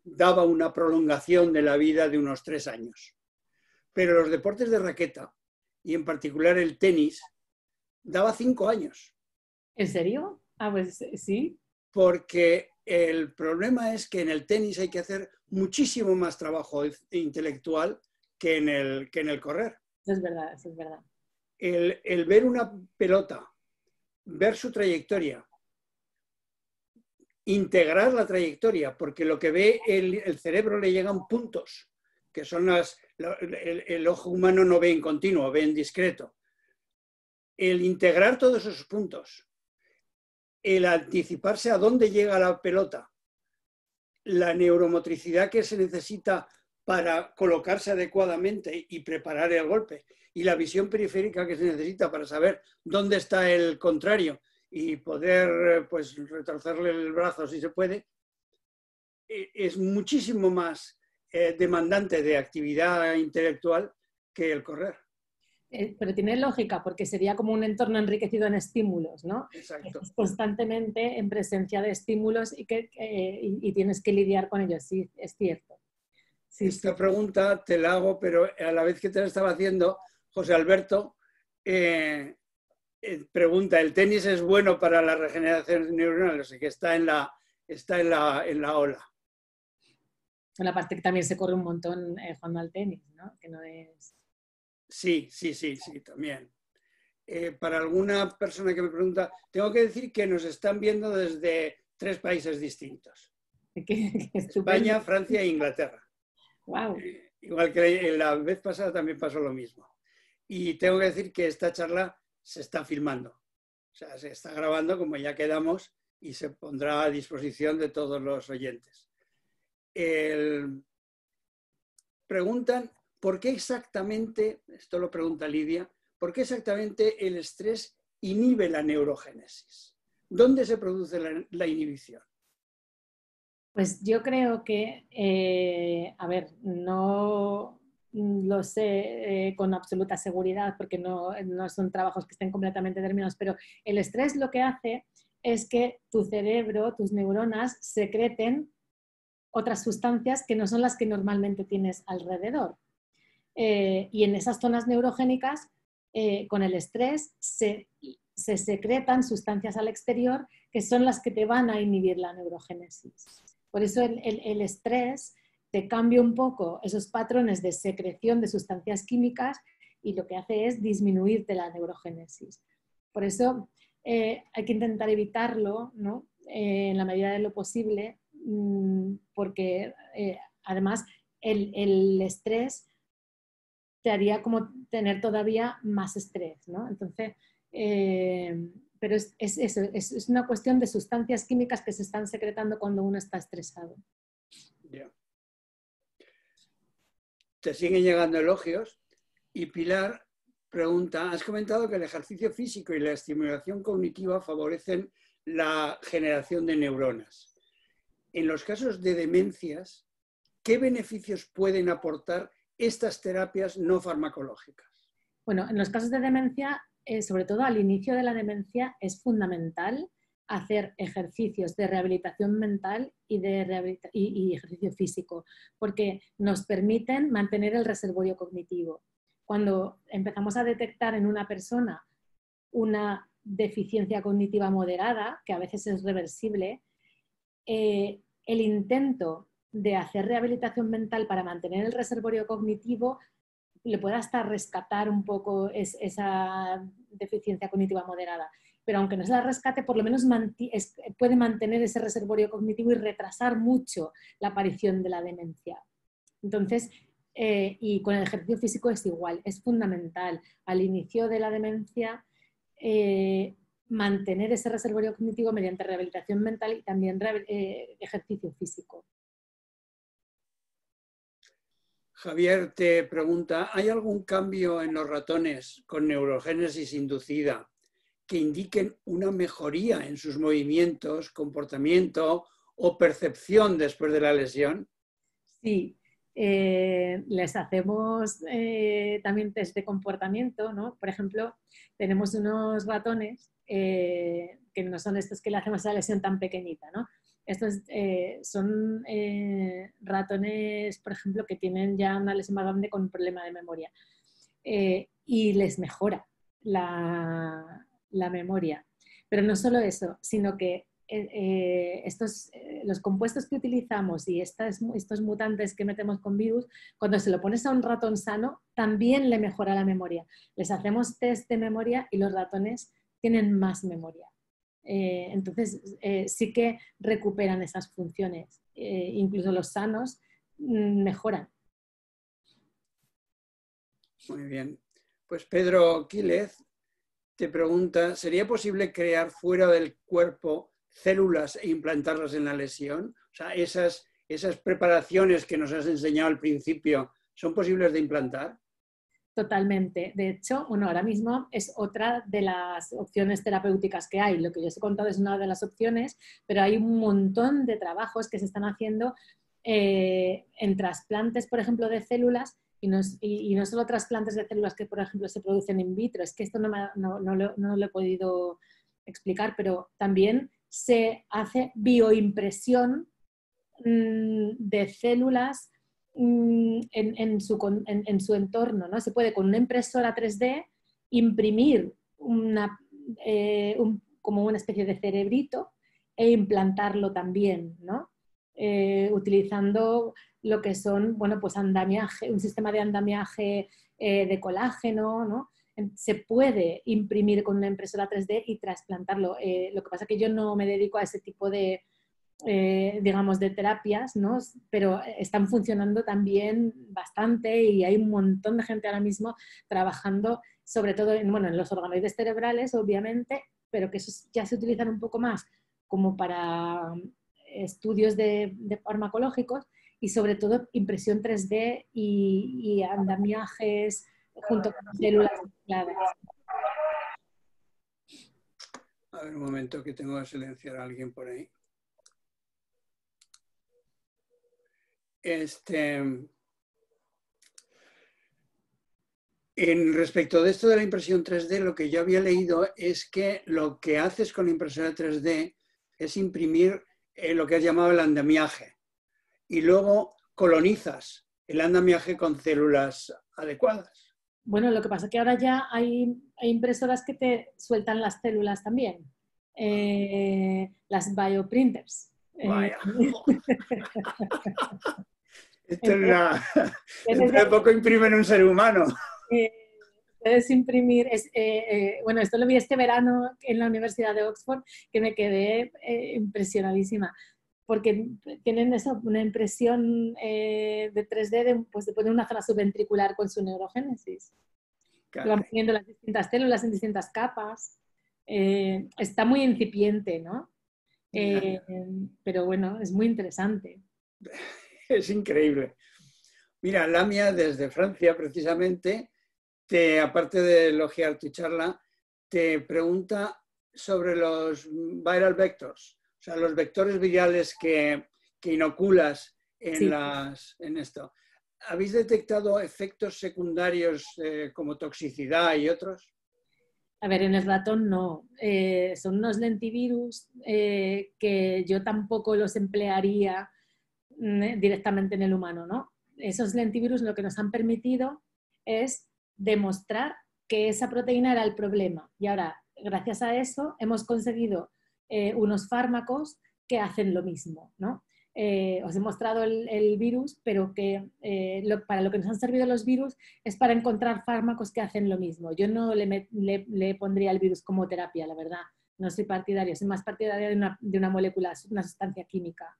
daba una prolongación de la vida de unos 3 años. Pero los deportes de raqueta, y en particular el tenis, daba 5 años. ¿En serio? Ah, pues sí. Porque el problema es que en el tenis hay que hacer muchísimo más trabajo intelectual que en el correr. Eso es verdad, eso es verdad. El ver una pelota, ver su trayectoria, integrar la trayectoria, porque lo que ve el cerebro le llegan puntos, que son el ojo humano no ve en continuo, ve en discreto. El integrar todos esos puntos, el anticiparse a dónde llega la pelota, la neuromotricidad que se necesita para colocarse adecuadamente y preparar el golpe, y la visión periférica que se necesita para saber dónde está el contrario y poder pues retorcerle el brazo si se puede, es muchísimo más demandante de actividad intelectual que el correr. Pero tiene lógica, porque sería como un entorno enriquecido en estímulos, ¿no? Exacto. Estás constantemente en presencia de estímulos y tienes que lidiar con ellos, sí, es cierto. Sí, Esta pregunta te la hago, pero a la vez que te la estaba haciendo, José Alberto pregunta, ¿el tenis es bueno para la regeneración neuronal? O sea, que está en la ola. En la parte que también se corre un montón jugando al tenis, ¿no? Que no es... Sí, también. Para alguna persona que me pregunta, tengo que decir que nos están viendo desde 3 países distintos. España, Francia e Inglaterra. Wow. Igual que la vez pasada también pasó lo mismo. Y tengo que decir que esta charla se está filmando. O sea, se está grabando como ya quedamos y se pondrá a disposición de todos los oyentes. Preguntan, ¿por qué exactamente, esto lo pregunta Lidia, ¿por qué exactamente el estrés inhibe la neurogénesis? ¿Dónde se produce la inhibición? Pues yo creo que, a ver, no lo sé con absoluta seguridad porque no son trabajos que estén completamente determinados, pero el estrés lo que hace es que tu cerebro, tus neuronas, secreten otras sustancias que no son las que normalmente tienes alrededor. Y en esas zonas neurogénicas, con el estrés, se secretan sustancias al exterior que son las que te van a inhibir la neurogénesis. Por eso el estrés te cambia un poco esos patrones de secreción de sustancias químicas y lo que hace es disminuirte la neurogénesis. Por eso hay que intentar evitarlo, ¿no? En la medida de lo posible, porque además el estrés te haría como tener todavía más estrés, ¿no? Entonces, pero es una cuestión de sustancias químicas que se están secretando cuando uno está estresado. Yeah. Te siguen llegando elogios y Pilar pregunta, has comentado que el ejercicio físico y la estimulación cognitiva favorecen la generación de neuronas. En los casos de demencias, ¿qué beneficios pueden aportar estas terapias no farmacológicas? Bueno, en los casos de demencia, sobre todo al inicio de la demencia, es fundamental hacer ejercicios de rehabilitación mental y ejercicio físico, porque nos permiten mantener el reservorio cognitivo. Cuando empezamos a detectar en una persona una deficiencia cognitiva moderada, que a veces es reversible, el intento de hacer rehabilitación mental para mantener el reservorio cognitivo le puede hasta rescatar un poco esa deficiencia cognitiva moderada. Pero aunque no se la rescate, por lo menos puede mantener ese reservorio cognitivo y retrasar mucho la aparición de la demencia. Entonces, y con el ejercicio físico es igual, es fundamental al inicio de la demencia mantener ese reservorio cognitivo mediante rehabilitación mental y también ejercicio físico. Javier te pregunta, ¿hay algún cambio en los ratones con neurogénesis inducida que indiquen una mejoría en sus movimientos, comportamiento o percepción después de la lesión? Sí, les hacemos también test de comportamiento, ¿no? Por ejemplo, tenemos unos ratones que no son estos que le hacemos a la lesión tan pequeñita, ¿no? Estos son ratones, por ejemplo, que tienen ya una lesión más grande con un problema de memoria y les mejora la memoria. Pero no solo eso, sino que los compuestos que utilizamos y estos mutantes que metemos con virus, cuando se lo pones a un ratón sano, también le mejora la memoria. Les hacemos test de memoria y los ratones tienen más memoria. Entonces, sí que recuperan esas funciones. Incluso los sanos mejoran. Muy bien. Pues Pedro Quílez te pregunta, ¿sería posible crear fuera del cuerpo células e implantarlas en la lesión? O sea, esas preparaciones que nos has enseñado al principio, ¿son posibles de implantar? Totalmente. De hecho, bueno, ahora mismo es otra de las opciones terapéuticas que hay. Lo que yo os he contado es una de las opciones, pero hay un montón de trabajos que se están haciendo en trasplantes, por ejemplo, de células, y no solo trasplantes de células que, por ejemplo, se producen in vitro. Es que esto no lo he podido explicar, pero también se hace bioimpresión de células en su entorno, ¿no? Se puede con una impresora 3D imprimir como una especie de cerebrito e implantarlo también, ¿no? Utilizando lo que son, bueno, pues andamiaje, un sistema de andamiaje de colágeno, ¿no? Se puede imprimir con una impresora 3D y trasplantarlo. Lo que pasa es que yo no me dedico a ese tipo de digamos, de terapias, ¿no? Pero están funcionando también bastante y hay un montón de gente ahora mismo trabajando, sobre todo en los organoides cerebrales, obviamente, pero que esos ya se utilizan un poco más como para estudios de farmacológicos y sobre todo impresión 3D y andamiajes junto con células mezcladas. A ver, un momento que tengo que silenciar a alguien por ahí. En respecto de esto de la impresión 3D, lo que yo había leído es que lo que haces con la impresora 3D es imprimir lo que has llamado el andamiaje y luego colonizas el andamiaje con células adecuadas. Bueno, lo que pasa es que ahora ya hay impresoras que te sueltan las células también, las bioprinters. Vaya. Esto dentro de poco imprimen un ser humano. Puedes imprimir, bueno, esto lo vi este verano en la Universidad de Oxford, que me quedé impresionadísima, porque tienen una impresión de 3D pues, de poner una zona subventricular con su neurogénesis. Van poniendo las distintas células en distintas capas. Está muy incipiente, ¿no? Pero bueno, es muy interesante. Es increíble. Mira, Lamia desde Francia, precisamente, aparte de elogiar tu charla, te pregunta sobre los viral vectors, o sea, los vectores virales que inoculas en esto. ¿Habéis detectado efectos secundarios como toxicidad y otros? A ver, en el ratón no. Son unos lentivirus que yo tampoco los emplearía directamente en el humano, ¿no? Esos lentivirus lo que nos han permitido es demostrar que esa proteína era el problema. Y ahora, gracias a eso, hemos conseguido unos fármacos que hacen lo mismo, ¿no? Os he mostrado el virus, pero que para lo que nos han servido los virus es para encontrar fármacos que hacen lo mismo. Yo no le pondría el virus como terapia, la verdad. No soy partidaria, soy más partidaria de una molécula, una sustancia química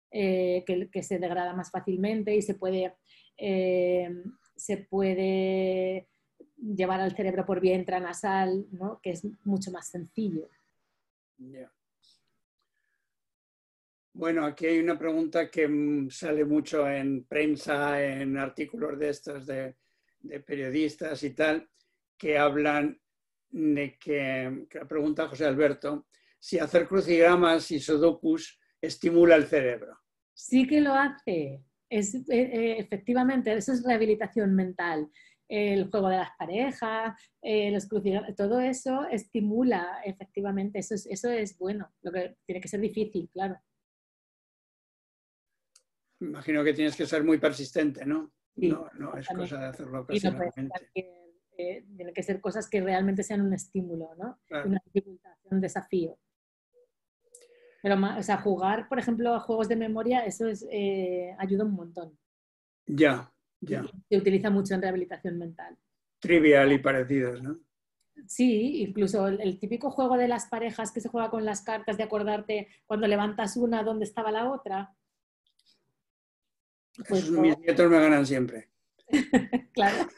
que se degrada más fácilmente y se puede llevar al cerebro por vía intranasal, ¿no? Que es mucho más sencillo. Yeah. Bueno, aquí hay una pregunta que sale mucho en prensa, en artículos de estos de periodistas y tal, que hablan de que la pregunta José Alberto, si hacer crucigramas y sudokus estimula el cerebro. Sí que lo hace. Efectivamente, eso es rehabilitación mental. El juego de las parejas, los crucigramas, todo eso estimula, efectivamente. Eso es bueno. Lo que tiene que ser difícil, claro. Imagino que tienes que ser muy persistente, ¿no? Sí, no es cosa de hacerlo ocasionalmente. Tiene que ser cosas que realmente sean un estímulo, ¿no? Claro. Una dificultad, un desafío. Pero, o sea, jugar, por ejemplo, a juegos de memoria, eso ayuda un montón. Ya. Se utiliza mucho en rehabilitación mental. Trivial y parecidos, ¿no? Sí, incluso el típico juego de las parejas que se juega con las cartas de acordarte cuando levantas una, dónde estaba la otra. Pues mis nietos me ganan siempre. Claro.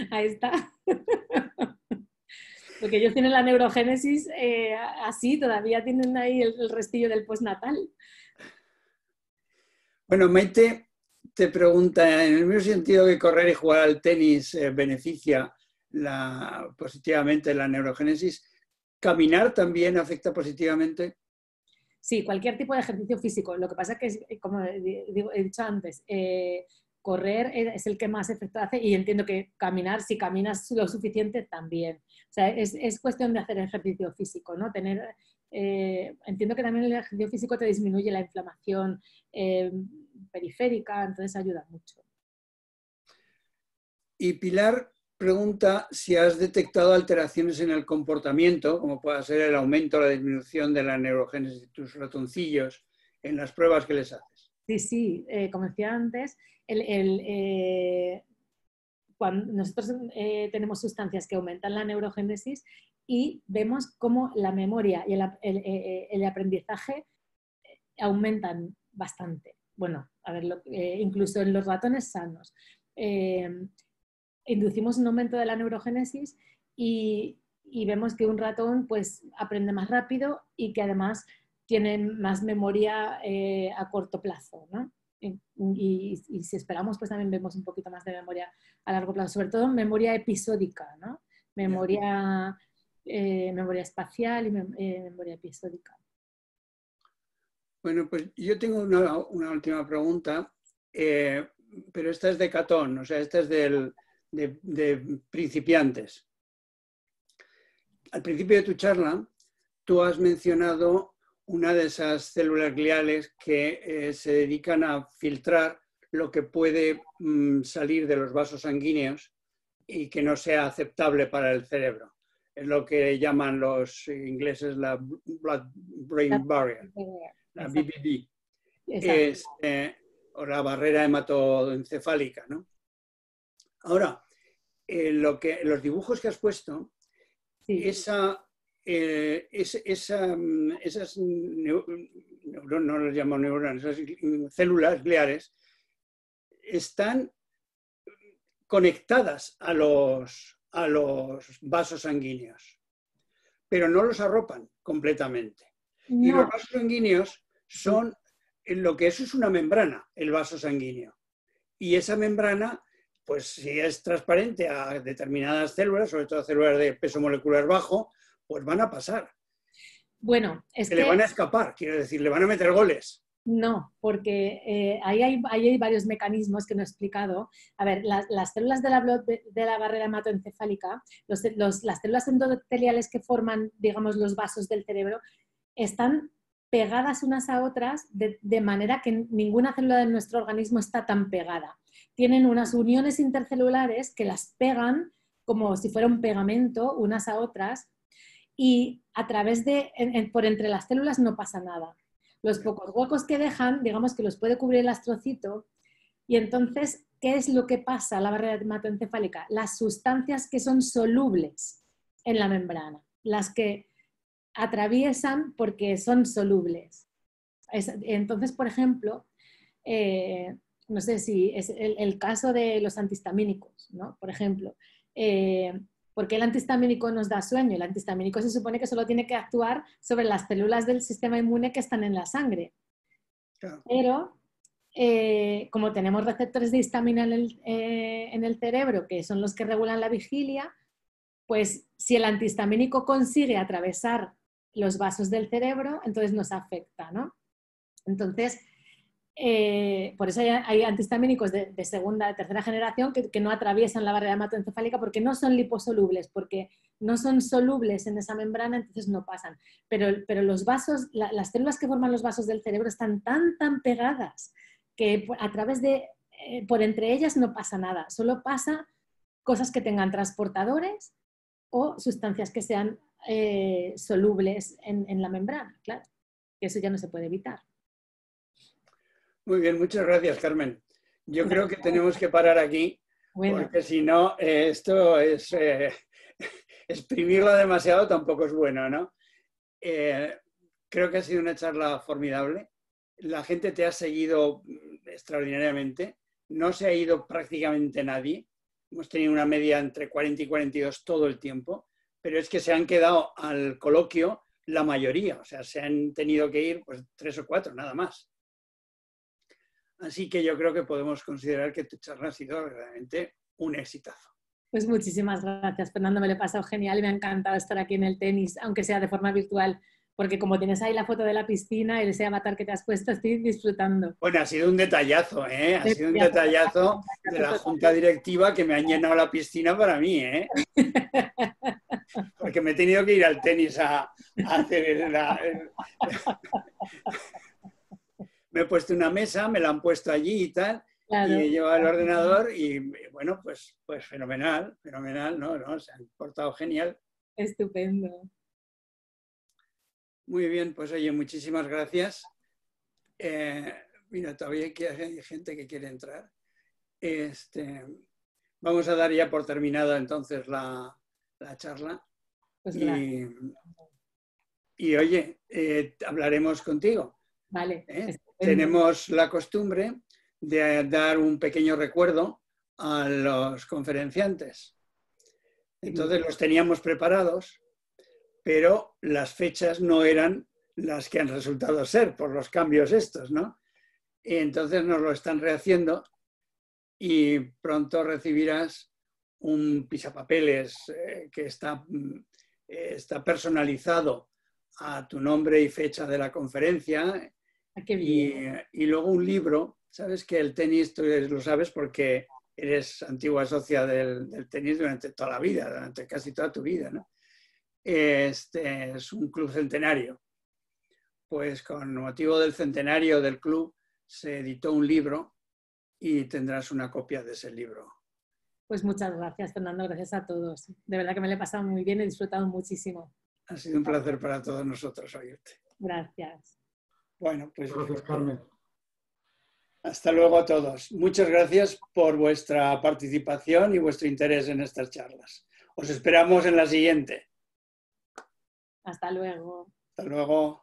Ahí está. Porque ellos tienen la neurogénesis así, todavía tienen ahí el restillo del postnatal. Bueno, Maite te pregunta, en el mismo sentido que correr y jugar al tenis beneficia positivamente la neurogénesis, ¿caminar también afecta positivamente? Sí, cualquier tipo de ejercicio físico. Lo que pasa es que, como he dicho antes, correr es el que más efecto hace y entiendo que caminar, si caminas lo suficiente, también. O sea, es cuestión de hacer ejercicio físico, ¿no? Entiendo que también el ejercicio físico te disminuye la inflamación periférica, entonces ayuda mucho. Y Pilar pregunta si has detectado alteraciones en el comportamiento, como pueda ser el aumento o la disminución de la neurogénesis de tus ratoncillos en las pruebas que les haces. Sí, como decía antes, cuando nosotros tenemos sustancias que aumentan la neurogénesis y vemos cómo la memoria y el aprendizaje aumentan bastante. Bueno, a ver, incluso en los ratones sanos. Inducimos un aumento de la neurogénesis y vemos que un ratón pues, aprende más rápido y que además tiene más memoria a corto plazo, ¿no? y si esperamos, pues también vemos un poquito más de memoria a largo plazo, sobre todo memoria episódica, ¿no? Memoria espacial y memoria episódica. Bueno, pues yo tengo una última pregunta, pero esta es de Catón, o sea, esta es de principiantes. Al principio de tu charla, tú has mencionado una de esas células gliales que se dedican a filtrar lo que puede salir de los vasos sanguíneos y que no sea aceptable para el cerebro. Es lo que llaman los ingleses la Blood-Brain Barrier, la BBB, o la barrera hematoencefálica, ¿no? Ahora, los dibujos que has puesto, sí. Esas no las llamo neuronas, esas células gliales están conectadas a los vasos sanguíneos, pero no los arropan completamente. No. Y los vasos sanguíneos son, lo que es una membrana, el vaso sanguíneo. Y esa membrana, pues si es transparente a determinadas células, sobre todo células de peso molecular bajo, pues van a pasar. Bueno, es que le van a escapar, quiero decir, le van a meter goles. No, porque ahí hay varios mecanismos que no he explicado. A ver, las células de la barrera hematoencefálica, las células endoteliales que forman, digamos, los vasos del cerebro, están pegadas unas a otras de manera que ninguna célula de nuestro organismo está tan pegada. Tienen unas uniones intercelulares que las pegan como si fuera un pegamento unas a otras y a través por entre las células no pasa nada. Los pocos huecos que dejan, digamos que los puede cubrir el astrocito y entonces, ¿qué es lo que pasa a la barrera hematoencefálica? Las sustancias que son solubles en la membrana, las que atraviesan porque son solubles. Entonces, por ejemplo, no sé si es el caso de los antihistamínicos, ¿no? Por ejemplo, ¿por qué el antihistamínico nos da sueño? El antihistamínico se supone que solo tiene que actuar sobre las células del sistema inmune que están en la sangre. Claro. Pero, como tenemos receptores de histamina en el cerebro, que son los que regulan la vigilia, pues si el antihistamínico consigue atravesar los vasos del cerebro, entonces nos afecta, ¿no? Entonces, por eso hay antihistamínicos de segunda, de tercera generación que no atraviesan la barrera hematoencefálica porque no son liposolubles, porque no son solubles en esa membrana, entonces no pasan. Pero los vasos, las células que forman los vasos del cerebro están tan pegadas que a través por entre ellas no pasa nada, solo pasa cosas que tengan transportadores o sustancias que sean solubles en la membrana, claro, que eso ya no se puede evitar. Muy bien, muchas gracias, Carmen. Yo creo que tenemos que parar aquí, porque si no, esto es exprimirlo demasiado tampoco es bueno, ¿no? Creo que ha sido una charla formidable. La gente te ha seguido extraordinariamente. No se ha ido prácticamente nadie. Hemos tenido una media entre 40 y 42 todo el tiempo, pero es que se han quedado al coloquio la mayoría. O sea, se han tenido que ir pues 3 o 4, nada más. Así que yo creo que podemos considerar que tu charla ha sido realmente un exitazo. Pues muchísimas gracias, Fernando. Me lo he pasado genial y me ha encantado estar aquí en el tenis, aunque sea de forma virtual, porque como tienes ahí la foto de la piscina y ese avatar que te has puesto, estoy disfrutando. Bueno, ha sido un detallazo, ¿eh? Ha sido un detallazo de la junta directiva que me han llenado la piscina para mí, ¿eh? Porque me he tenido que ir al tenis a hacer me he puesto una mesa, me la han puesto allí y tal, claro. Y he llevado el ordenador y bueno, pues fenomenal, ¿no? Se han portado genial. Estupendo. Muy bien, pues oye, muchísimas gracias. Mira, todavía hay gente que quiere entrar. Vamos a dar ya por terminada entonces la charla. Pues y oye, hablaremos contigo. Vale. Tenemos la costumbre de dar un pequeño recuerdo a los conferenciantes. Entonces los teníamos preparados, pero las fechas no eran las que han resultado ser por los cambios estos, ¿no? y entonces nos lo están rehaciendo y pronto recibirás un pisapapeles que está personalizado a tu nombre y fecha de la conferencia. Qué bien. Y luego un libro. Sabes que el tenis, tú lo sabes porque eres antigua socia del tenis durante toda la vida, durante casi toda tu vida, ¿no? Este es un club centenario. Pues con motivo del centenario del club se editó un libro y tendrás una copia de ese libro. Pues muchas gracias, Fernando, gracias a todos. De verdad que me lo he pasado muy bien, he disfrutado muchísimo. Ha sido un placer para todos nosotros oírte. Gracias. Bueno, pues Gracias, Carmen. Hasta luego a todos. Muchas gracias por vuestra participación y vuestro interés en estas charlas. Os esperamos en la siguiente. Hasta luego. Hasta luego.